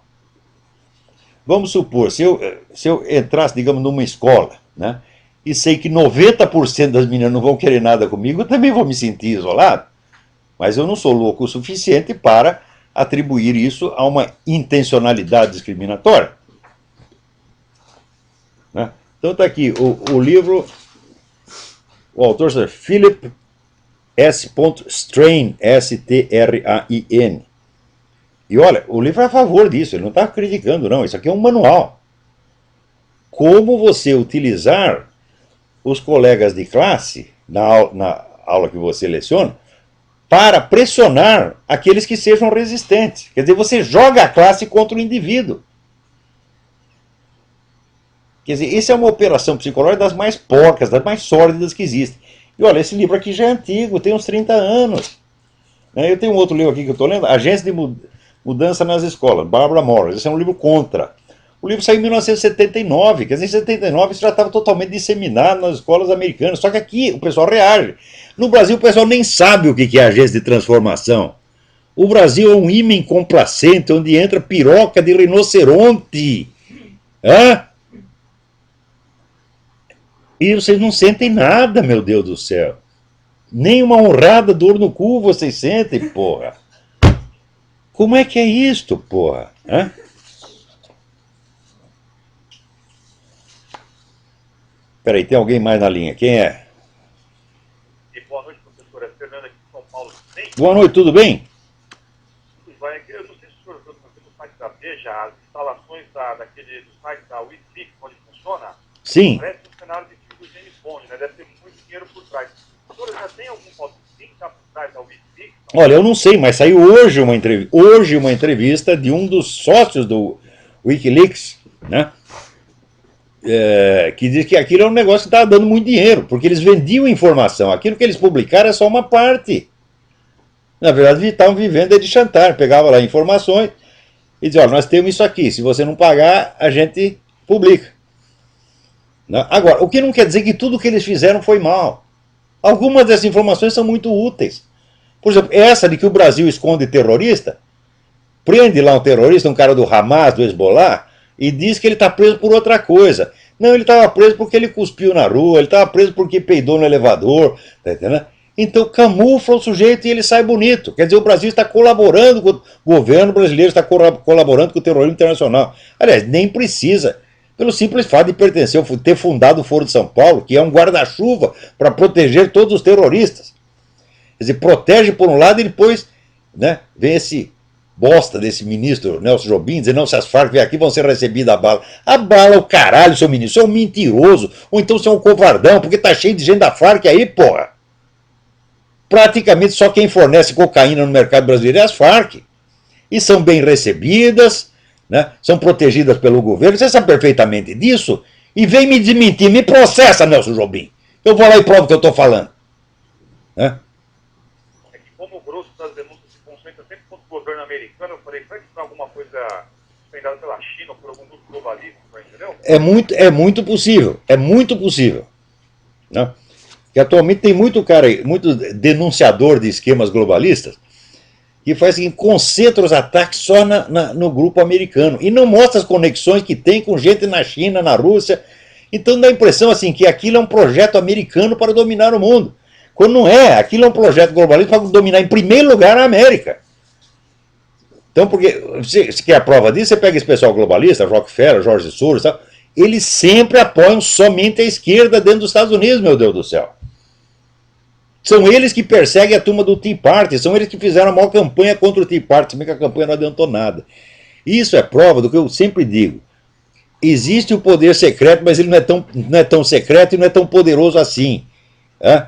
vamos supor, se eu entrasse, digamos, numa escola, né, e sei que 90% das meninas não vão querer nada comigo, eu também vou me sentir isolado. Mas eu não sou louco o suficiente para atribuir isso a uma intencionalidade discriminatória. Né? Então está aqui o livro, o autor é Philip S. Strain, S-T-R-A-I-N. E olha, o livro é a favor disso, ele não está criticando, não. Isso aqui é um manual. Como você utilizar os colegas de classe, na aula que você leciona, para pressionar aqueles que sejam resistentes. Quer dizer, você joga a classe contra o indivíduo. Quer dizer, isso é uma operação psicológica das mais porcas, das mais sórdidas que existem. E olha, esse livro aqui já é antigo, tem uns 30 anos. Eu tenho um outro livro aqui que eu estou lendo, Agência de Mudança nas Escolas, Barbara Morris. Esse é um livro contra. O livro saiu em 1979, quer dizer, em 79 isso já estava totalmente disseminado nas escolas americanas, só que aqui o pessoal reage. No Brasil o pessoal nem sabe o que é agência de transformação. O Brasil é um ímã complacente, onde entra piroca de rinoceronte. E vocês não sentem nada, meu Deus do céu. Nem uma honrada dor no cu vocês sentem, porra. Como é que é isto, porra? Hã? Peraí, tem alguém mais na linha? Quem é? E boa noite, professor. É Fernando aqui de São Paulo. Bem, Boa noite, tudo bem? tudo vai aqui. Eu não sei se o senhor viu no site da Veja as instalações do site da Wikileaks, onde funciona. Sim. Parece um cenário de filme do James Bond, né? Deve ter muito dinheiro por trás. O senhor já tem algum palpite que está por trás da Wikileaks? Olha, eu não sei, mas saiu hoje uma entrevista de um dos sócios do Wikileaks, né? Que diz que aquilo é um negócio que estava dando muito dinheiro, porque eles vendiam informação. Aquilo que eles publicaram é só uma parte. Na verdade, estavam vivendo de chantar. Pegava lá informações e dizia: olha, nós temos isso aqui, se você não pagar, a gente publica. Né? Agora, o que não quer dizer que tudo que eles fizeram foi mal. Algumas dessas informações são muito úteis. Por exemplo, essa de que o Brasil esconde terrorista, prende lá um terrorista, um cara do Hamas, do Hezbollah, e diz que ele está preso por outra coisa. Não, ele estava preso porque ele cuspiu na rua, ele estava preso porque peidou no elevador, tá entendendo? Então camufla o sujeito e ele sai bonito. Quer dizer, o Brasil está colaborando com o governo brasileiro, está colaborando com o terrorismo internacional. Aliás, nem precisa. Pelo simples fato de pertencer, ter fundado o Foro de São Paulo, que é um guarda-chuva para proteger todos os terroristas. Quer dizer, protege por um lado e depois, né, vem esse bosta desse ministro Nelson Jobim dizer: não, se as Farc vier aqui vão ser recebidas a bala. A bala é o caralho, seu ministro, você é um mentiroso, ou então você é um covardão, porque tá cheio de gente da Farc aí, porra. Praticamente só quem fornece cocaína no mercado brasileiro é as Farc. E são bem recebidas, né, são protegidas pelo governo, você sabe perfeitamente disso, e vem me desmentir, me processa, Nelson Jobim. Eu vou lá e provo o que eu estou falando. Né? Como o grosso das denúncias se concentra sempre contra o governo americano, eu falei, será que isso é alguma coisa suspendida pela China ou por algum grupo globalista, entendeu? É muito possível, é muito possível. Né? Que atualmente tem muito cara, muito denunciador de esquemas globalistas, que faz assim, concentra os ataques só no grupo americano e não mostra as conexões que tem com gente na China, na Rússia. Então dá a impressão assim que aquilo é um projeto americano para dominar o mundo. Quando não é, aquilo é um projeto globalista para dominar em primeiro lugar a América. Então, porque se quer a prova disso, você pega esse pessoal globalista, Rockefeller, George Soros, tal, eles sempre apoiam somente a esquerda dentro dos Estados Unidos, meu Deus do céu. São eles que perseguem a turma do Tea Party, são eles que fizeram a maior campanha contra o Tea Party, também que a campanha não adiantou nada. Isso é prova do que eu sempre digo. Existe o poder secreto, mas ele não é tão secreto e não é tão poderoso assim. É?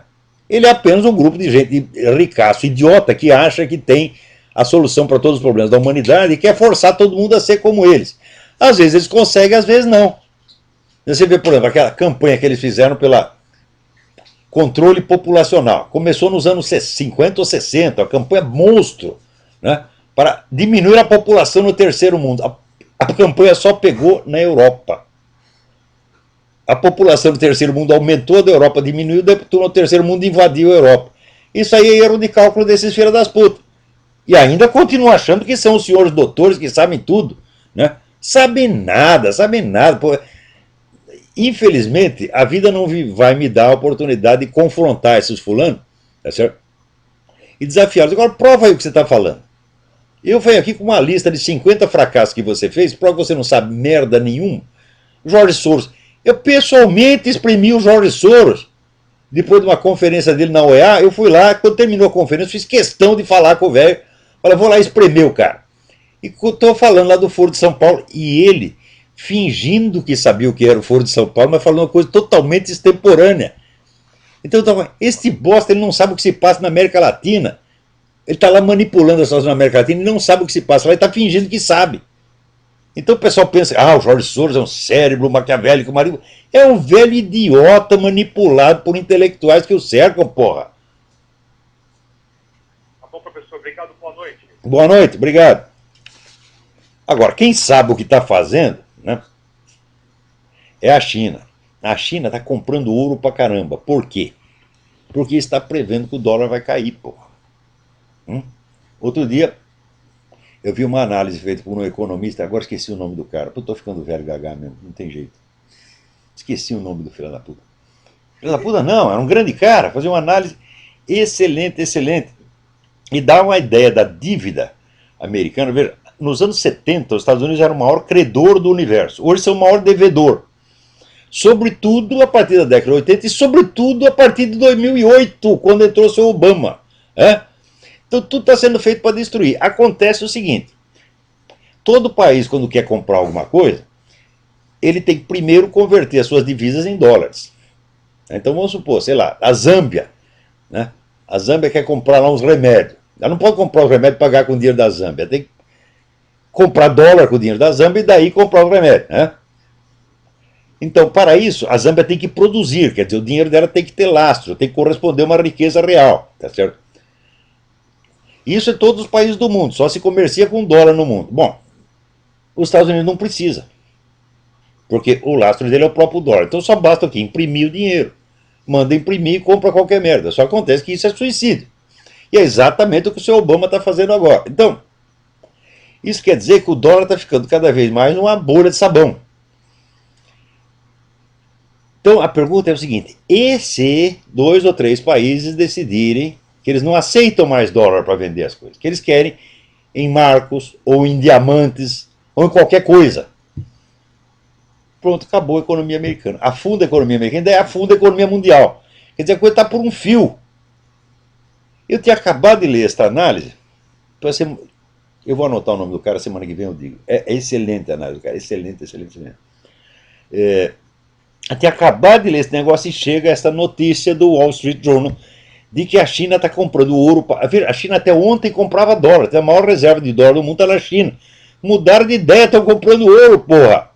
Ele é apenas um grupo de gente ricaço, idiota, que acha que tem a solução para todos os problemas da humanidade e quer forçar todo mundo a ser como eles. Às vezes eles conseguem, às vezes não. Você vê, por exemplo, aquela campanha que eles fizeram pela controle populacional. Começou nos anos 50 ou 60, a campanha monstro, né, para diminuir a população no terceiro mundo. A campanha só pegou na Europa. A população do terceiro mundo aumentou, a da Europa diminuiu, o terceiro mundo invadiu a Europa. Isso aí é erro de cálculo desses filhos das putas. E ainda continuam achando que são os senhores doutores que sabem tudo. Né? Sabem nada, sabem nada. Pô. Infelizmente, a vida não vai me dar a oportunidade de confrontar esses fulanos, tá certo? E desafiá-los. Agora, prova aí o que você está falando. Eu venho aqui com uma lista de 50 fracassos que você fez, prova que você não sabe merda nenhum. Jorge Soros. Eu pessoalmente exprimi o Jorge Soros. Depois de uma conferência dele na OEA, eu fui lá, quando terminou a conferência, fiz questão de falar com o velho. Falei, vou lá espremer o cara. E estou falando lá do Foro de São Paulo, e ele, fingindo que sabia o que era o Foro de São Paulo, mas falando uma coisa totalmente extemporânea. Então eu estava, este bosta, ele não sabe o que se passa na América Latina. Ele está lá manipulando as coisas na América Latina e não sabe o que se passa lá, ele está fingindo que sabe. Então o pessoal pensa, o Jorge Soros é um cérebro maquiavélico, marido. É um velho idiota manipulado por intelectuais que o cercam, porra. Tá bom, professor, obrigado, boa noite. Boa noite, obrigado. Agora, quem sabe o que está fazendo, né, é a China. A China está comprando ouro pra caramba. Por quê? Porque está prevendo que o dólar vai cair, porra. Outro dia, eu vi uma análise feita por um economista, agora esqueci o nome do cara. Estou ficando velho gaga mesmo, não tem jeito. Esqueci o nome do filho da puta. Filho da puta não, era um grande cara, fazia uma análise excelente, excelente. E dá uma ideia da dívida americana. Veja, nos anos 70, os Estados Unidos eram o maior credor do universo. Hoje são o maior devedor. Sobretudo a partir da década de 80 e sobretudo a partir de 2008, quando entrou o seu Obama. Então tudo está sendo feito para destruir. Acontece o seguinte, todo país, quando quer comprar alguma coisa, ele tem que primeiro converter as suas divisas em dólares. Então vamos supor, sei lá, a Zâmbia. Né? A Zâmbia quer comprar lá uns remédios. Ela não pode comprar os remédios e pagar com o dinheiro da Zâmbia. Tem que comprar dólar com o dinheiro da Zâmbia e daí comprar o remédio. Né? Então, para isso, a Zâmbia tem que produzir, quer dizer, o dinheiro dela tem que ter lastro, tem que corresponder a uma riqueza real. Tá certo? Isso é todos os países do mundo, só se comercia com dólar no mundo. Bom, os Estados Unidos não precisa, porque o lastro dele é o próprio dólar. Então só basta aqui imprimir o dinheiro. Manda imprimir e compra qualquer merda. Só acontece que isso é suicídio. E é exatamente o que o seu Obama está fazendo agora. Então, isso quer dizer que o dólar está ficando cada vez mais numa bolha de sabão. Então a pergunta é o seguinte, e se 2 ou 3 países decidirem que eles não aceitam mais dólar para vender as coisas, que eles querem em marcos, ou em diamantes, ou em qualquer coisa. Pronto, acabou a economia americana. Afunda a economia americana, daí afunda a economia mundial. Quer dizer, a coisa está por um fio. Eu tinha acabado de ler esta análise, eu vou anotar o nome do cara, semana que vem eu digo. É excelente a análise do cara, excelente, excelente, excelente. Eu tinha acabado de ler esse negócio e chega essa notícia do Wall Street Journal de que a China está comprando ouro. A China até ontem comprava dólar, até a maior reserva de dólar do mundo está na China. Mudaram de ideia, estão comprando ouro, porra.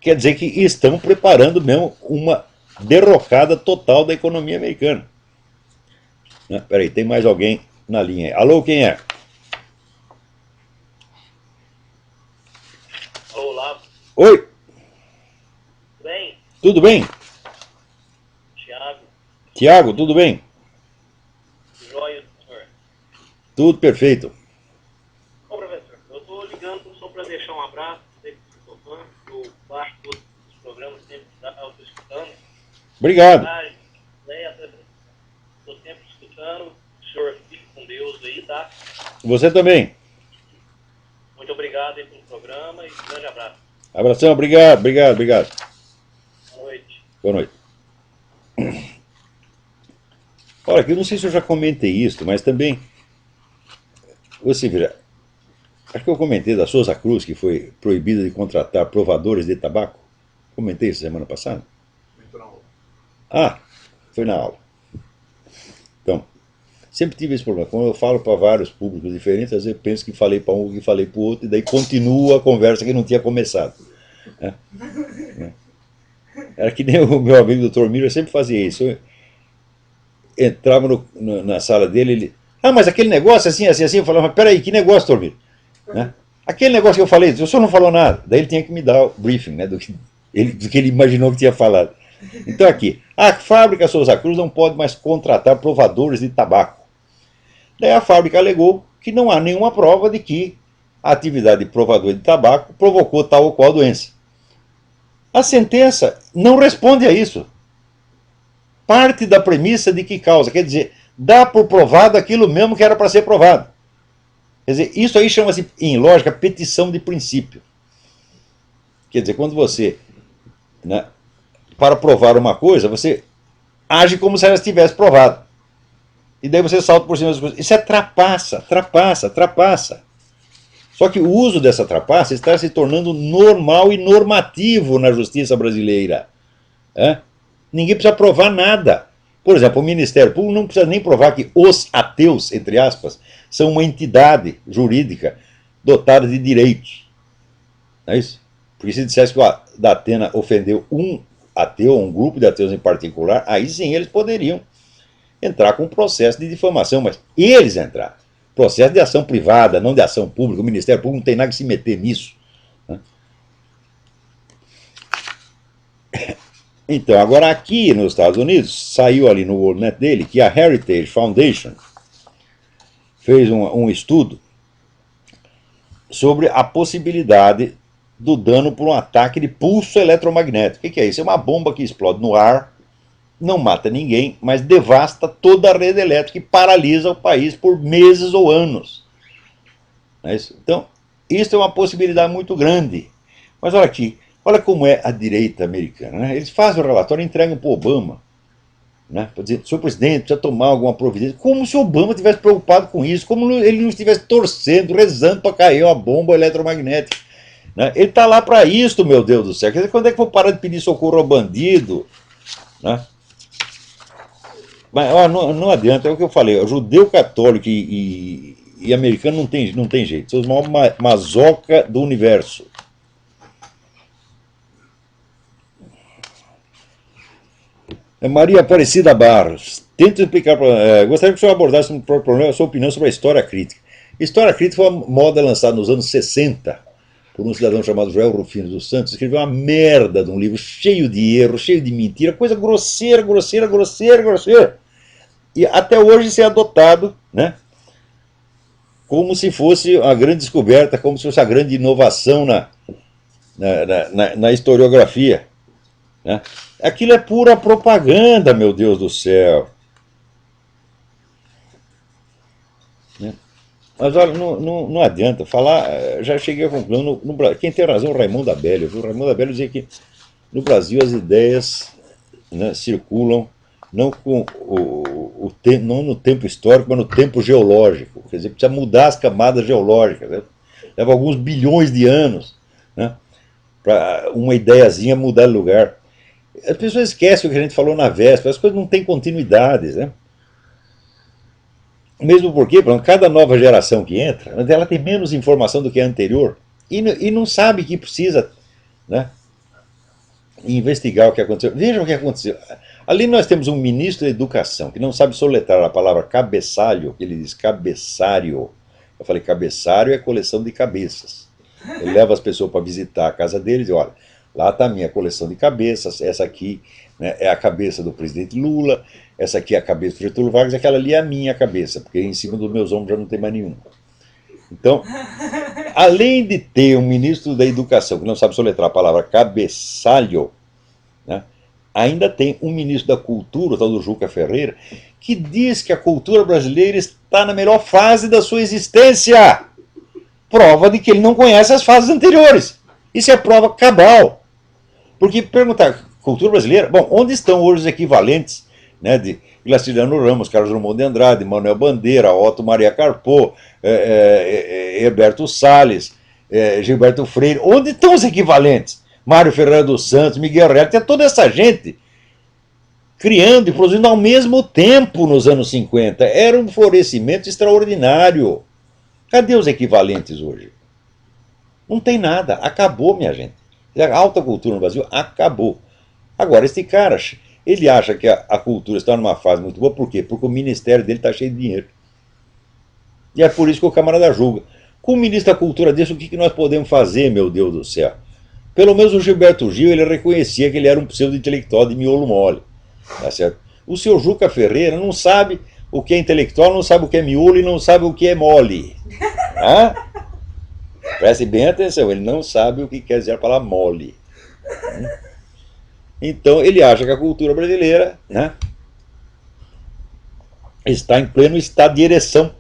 Quer dizer que estão preparando mesmo uma derrocada total da economia americana. Peraí, tem mais alguém na linha aí. Alô, quem é? Alô, Olavo. Oi, Bem, tudo bem? Thiago, Tiago, tudo bem? joia, senhor. Tudo perfeito. Ô, professor, eu estou ligando só para deixar um abraço, sei que eu sou fã, eu baixo todos os programas, sempre eu estou escutando. Obrigado. Estou sempre escutando, o senhor fique com Deus aí, tá? Você também. Muito obrigado aí pelo programa e grande abraço. Abração, obrigado, obrigado, obrigado. Boa noite. Boa noite. Olha, eu não sei se eu já comentei isso, mas também, você veja, acho que eu comentei da Souza Cruz, que foi proibida de contratar provadores de tabaco. Comentei isso semana passada. Ah, foi na aula. Então, sempre tive esse problema. Quando eu falo para vários públicos diferentes, às vezes eu penso que falei para um, que falei para o outro, e daí continua a conversa que não tinha começado. Era que nem o meu amigo Dr. Miller sempre fazia isso. Eu entrava na sala dele, ele... Ah, mas aquele negócio assim, assim, assim. Eu falava, mas peraí, que negócio, Dr. Miller? Aquele negócio que eu falei, o senhor não falou nada. Daí ele tinha que me dar o briefing, né, do que ele imaginou que tinha falado. Então aqui, a fábrica Souza Cruz não pode mais contratar provadores de tabaco. Daí a fábrica alegou que não há nenhuma prova de que a atividade de provador de tabaco provocou tal ou qual doença. A sentença não responde a isso. Parte da premissa de que causa, quer dizer, dá por provado aquilo mesmo que era para ser provado. Quer dizer, isso aí chama-se, em lógica, petição de princípio. Quer dizer, quando você, né, para provar uma coisa, você age como se ela estivesse provada. E daí você salta por cima das coisas. Isso é trapaça, trapaça, trapaça. Só que o uso dessa trapaça está se tornando normal e normativo na justiça brasileira. Ninguém precisa provar nada. Por exemplo, o Ministério Público não precisa nem provar que os ateus, entre aspas, são uma entidade jurídica dotada de direitos. Não é isso? Porque se dissesse que o Datena ofendeu um ateu, um grupo de ateus em particular, aí sim eles poderiam entrar com um processo de difamação, mas eles entraram. Processo de ação privada, não de ação pública. O Ministério Público não tem nada que se meter nisso. Então, agora aqui nos Estados Unidos, saiu ali no WorldNet dele que a Heritage Foundation fez um estudo sobre a possibilidade do dano por um ataque de pulso eletromagnético. O que é isso? É uma bomba que explode no ar, não mata ninguém, mas devasta toda a rede elétrica e paralisa o país por meses ou anos. Não é isso? Então, isso é uma possibilidade muito grande. Mas olha aqui, olha como é a direita americana. Né? Eles fazem o relatório e entregam para o Obama. Né? Para dizer, senhor presidente, precisa tomar alguma providência. Como se o Obama estivesse preocupado com isso, como ele não estivesse torcendo, rezando para cair uma bomba eletromagnética. Né? Ele está lá para isso, meu Deus do céu. Quer dizer, quando é que eu vou parar de pedir socorro ao bandido? Né? Mas ó, não adianta, é o que eu falei, judeu católico e americano não tem jeito, são os maiores mazoca do universo. Maria Aparecida Barros, tento explicar, gostaria que o senhor abordasse um problema, a sua opinião sobre a história crítica. História crítica foi uma moda lançada nos anos 60 por um cidadão chamado Joel Rufino dos Santos, escreveu uma merda de um livro cheio de erros, cheio de mentira, coisa grosseira, grosseira, grosseira, grosseira. E até hoje isso é adotado, né? Como se fosse a grande descoberta, como se fosse a grande inovação na historiografia. Né? Aquilo é pura propaganda, meu Deus do céu. Né? Mas olha, não adianta falar, já cheguei à conclusão, quem tem razão é o Raimundo Abelio. O Raimundo Abelio dizia que no Brasil as ideias, né, circulam não, não no tempo histórico, mas no tempo geológico. Quer dizer, precisa mudar as camadas geológicas. Né? Leva alguns bilhões de anos, né, para uma ideiazinha mudar de lugar. As pessoas esquecem o que a gente falou na véspera, as coisas não têm continuidades. Né? Mesmo porque, por exemplo, cada nova geração que entra, ela tem menos informação do que a anterior e não sabe que precisa, né, investigar o que aconteceu. Vejam o que aconteceu. Ali nós temos um ministro da Educação que não sabe soletrar a palavra cabeçalho, ele diz cabeçário. Eu falei, cabeçário é coleção de cabeças. Ele leva as pessoas para visitar a casa dele e diz, olha, lá está a minha coleção de cabeças, essa aqui, né, é a cabeça do presidente Lula, essa aqui é a cabeça do Getúlio Vargas, aquela ali é a minha cabeça, porque em cima dos meus ombros já não tem mais nenhuma. Então, além de ter um ministro da Educação que não sabe soletrar a palavra cabeçalho, né, ainda tem um ministro da Cultura, o tal do Juca Ferreira, que diz que a cultura brasileira está na melhor fase da sua existência. Prova de que ele não conhece as fases anteriores. Isso é prova cabal. Porque perguntar, cultura brasileira, bom, onde estão hoje os equivalentes, né, de Graciliano Ramos, Carlos Drummond de Andrade, Manuel Bandeira, Otto Maria Carpo, Herberto Salles, Gilberto Freire? Onde estão os equivalentes? Mário Ferreira dos Santos, Miguel Reale, tem toda essa gente criando e produzindo ao mesmo tempo nos anos 50. Era um florescimento extraordinário. Cadê os equivalentes hoje? Não tem nada. Acabou, minha gente. A alta cultura no Brasil acabou. Agora, esse cara, ele acha que a cultura está numa fase muito boa. Por quê? Porque o ministério dele está cheio de dinheiro. E é por isso que o camarada julga. Com o ministro da Cultura desse, o que nós podemos fazer, meu Deus do céu? Pelo menos o Gilberto Gil, ele reconhecia que ele era um pseudo-intelectual de miolo mole. Tá certo? O senhor Juca Ferreira não sabe o que é intelectual, não sabe o que é miolo e não sabe o que é mole. Tá? Preste bem atenção, ele não sabe o que quer dizer a palavra mole. Então ele acha que a cultura brasileira, né, está em pleno estado de ereção.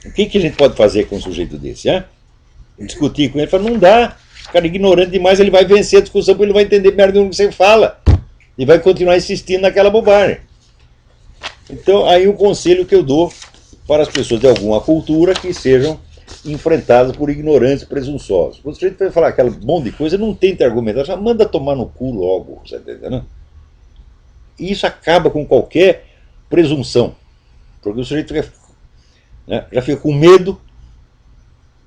O que a gente pode fazer com um sujeito desse? Hein? Discutir com ele, fala, não dá. O cara é ignorante demais, ele vai vencer a discussão porque ele vai entender merda do que você fala. E vai continuar insistindo naquela bobagem. Então, aí um conselho que eu dou para as pessoas de alguma cultura que sejam enfrentadas por ignorantes presunçosos. Quando o sujeito vai falar aquela monte de coisa, não tenta argumentar, já manda tomar no cu logo. Você tá entendendo? E isso acaba com qualquer presunção. Porque o sujeito fica, né, já fica com medo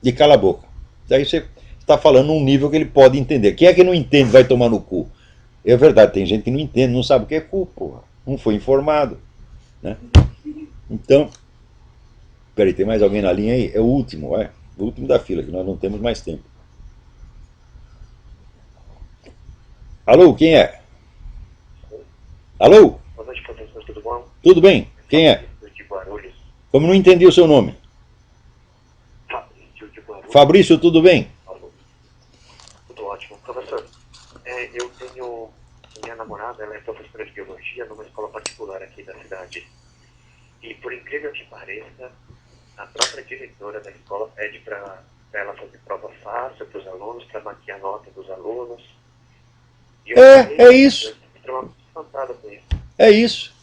de calar a boca. Daí você está falando num nível que ele pode entender. Quem é que não entende vai tomar no cu? É verdade, tem gente que não entende, não sabe o que é cu, porra. Não foi informado. Né? Então, peraí, tem mais alguém na linha aí? É o último, o último da fila, que nós não temos mais tempo. Alô, quem é? Alô? Boa noite, professor, tudo bom? Tudo bem? Quem é? De Guarulhos. Como não entendi o seu nome? Fabrício de Guarulhos. Fabrício, tudo bem? Tudo ótimo. Professor, eu tenho minha namorada, ela é professora de biologia numa escola particular aqui da cidade. E por incrível que pareça, a própria diretora da escola pede para ela fazer prova fácil para os alunos, para maquiar a nota dos alunos. E eu É isso. eu fico extremamente espantado com isso. É isso.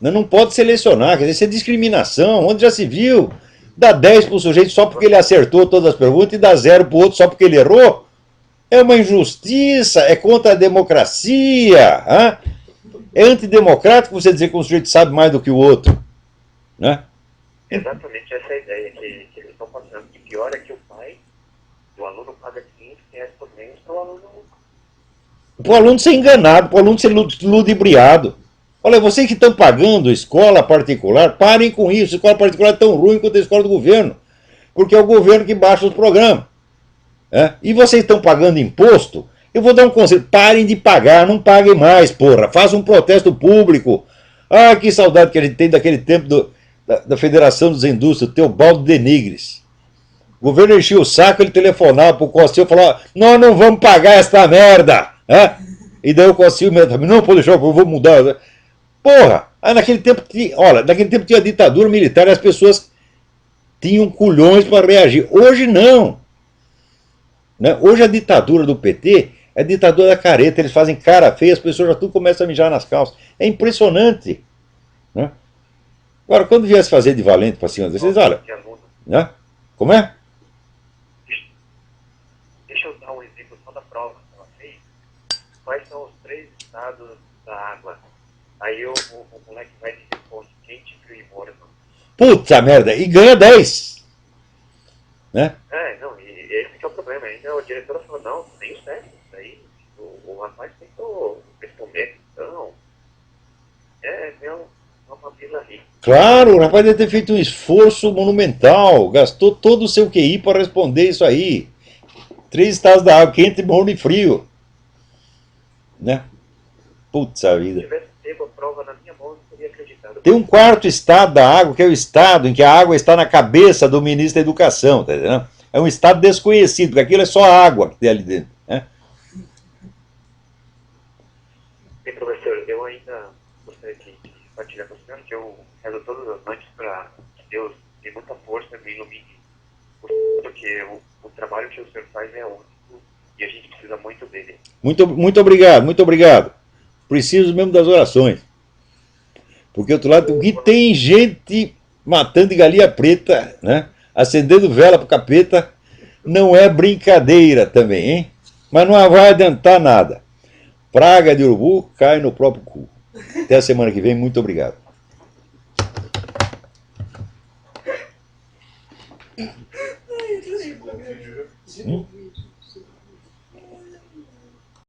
Não pode selecionar, quer dizer, isso é discriminação. Onde já se viu? Dá 10 para o sujeito só porque ele acertou todas as perguntas e dá 0 para o outro só porque ele errou. É uma injustiça, é contra a democracia. Hein? É antidemocrático você dizer que um sujeito sabe mais do que o outro. Né? Exatamente essa é a ideia que eles estão passando. E pior é que o pai do aluno paga 15 reais por mês para o aluno. Para o aluno ser enganado, para o aluno ser ludibriado. Olha, vocês que estão pagando escola particular, parem com isso. Escola particular é tão ruim quanto a escola do governo. Porque é o governo que baixa os programas. E vocês estão pagando imposto? Eu vou dar um conselho. Parem de pagar, não paguem mais, porra. Façam um protesto público. Ah, que saudade que a gente tem daquele tempo da Federação das Indústrias, o Teobaldo de Nigres. O governo enchia o saco, ele telefonava pro Costinho e falava: nós não vamos pagar esta merda. E daí o Costinho não, pode deixar, eu vou mudar. Porra, naquele tempo tinha ditadura militar e as pessoas tinham culhões para reagir. Hoje não. Né? Hoje a ditadura do PT é a ditadura da careta, eles fazem cara feia, as pessoas já tudo começam a mijar nas calças. É impressionante. Né? Agora, quando viesse fazer de valente para cima desses, olha. Né? Como é? Deixa eu dar um exemplo só da prova que ela fez. Quais são os 3 estados da água? Aí o moleque vai e responde: quente, frio e morno. Puta merda, e ganha 10. Né? Não, e esse que é o problema. Ainda a diretora falou: não, nem o certo. Daí o rapaz tentou responder. Então, é uma bizarrice. Claro, o rapaz deve ter feito um esforço monumental, gastou todo o seu QI para responder isso aí. 3 estados da água, quente, morno e frio. Né? Putz a vida. Se tivesse pego a prova na minha mão, eu não teria acreditado. Tem um 4º estado da água, que é o estado em que a água está na cabeça do ministro da Educação. Tá entendendo? É um estado desconhecido, porque aquilo é só água que tem ali dentro. Né? Bem, professor, eu ainda gostaria de compartilhar com o senhor que eu rezo todas as noites para que Deus dê muita força e me ilumine. Porque o trabalho que o senhor faz é único e a gente precisa muito dele. Muito obrigado, muito obrigado. Preciso mesmo das orações. Porque, outro lado, o que tem gente matando de galinha preta, né? Acendendo vela pro capeta, não é brincadeira também, hein? Mas não vai adiantar nada. Praga de urubu cai no próprio cu. Até a semana que vem, muito obrigado. Ai,